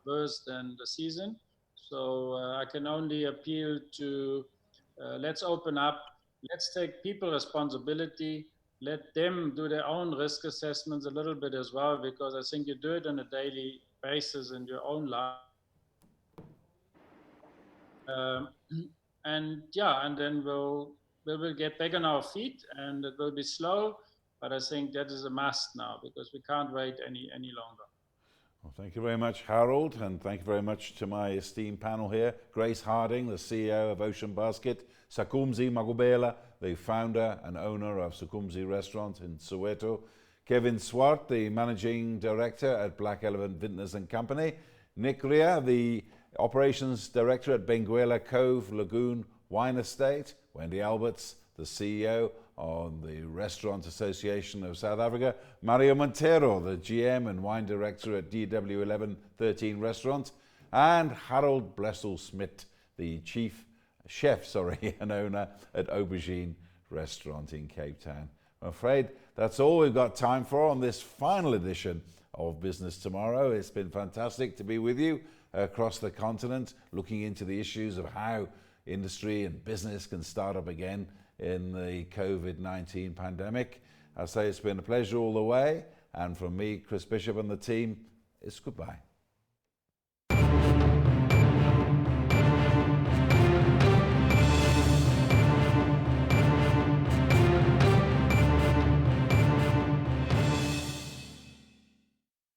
worse than the season. So I can only appeal to let's open up, let's take people responsibility, let them do their own risk assessments a little bit as well, because I think you do it on a daily basis in your own life. And then we'll get back on our feet, and it will be slow. But I think that is a must now, because we can't wait any longer. Well, thank you very much, Harold, and thank you very much to my esteemed panel here. Grace Harding, the CEO of Ocean Basket; Sakumzi Magubela, the founder and owner of Sakumzi Restaurant in Soweto; Kevin Swart, the managing director at Black Elephant Vintners and Company; Nick Ria, the operations director at Benguela Cove Lagoon Wine Estate; Wendy Alberts, the CEO of the Restaurant Association of South Africa; Mario Montero, the GM and wine director at DW1113 Restaurant; and Harold Bressel-Schmidt, the chef and owner at Aubergine Restaurant in Cape Town. I'm afraid that's all we've got time for on this final edition of Business Tomorrow. It's been fantastic to be with you across the continent, looking into the issues of how industry and business can start up again in the COVID-19 pandemic. I say it's been a pleasure all the way, and from me, Chris Bishop, and the team, it's goodbye.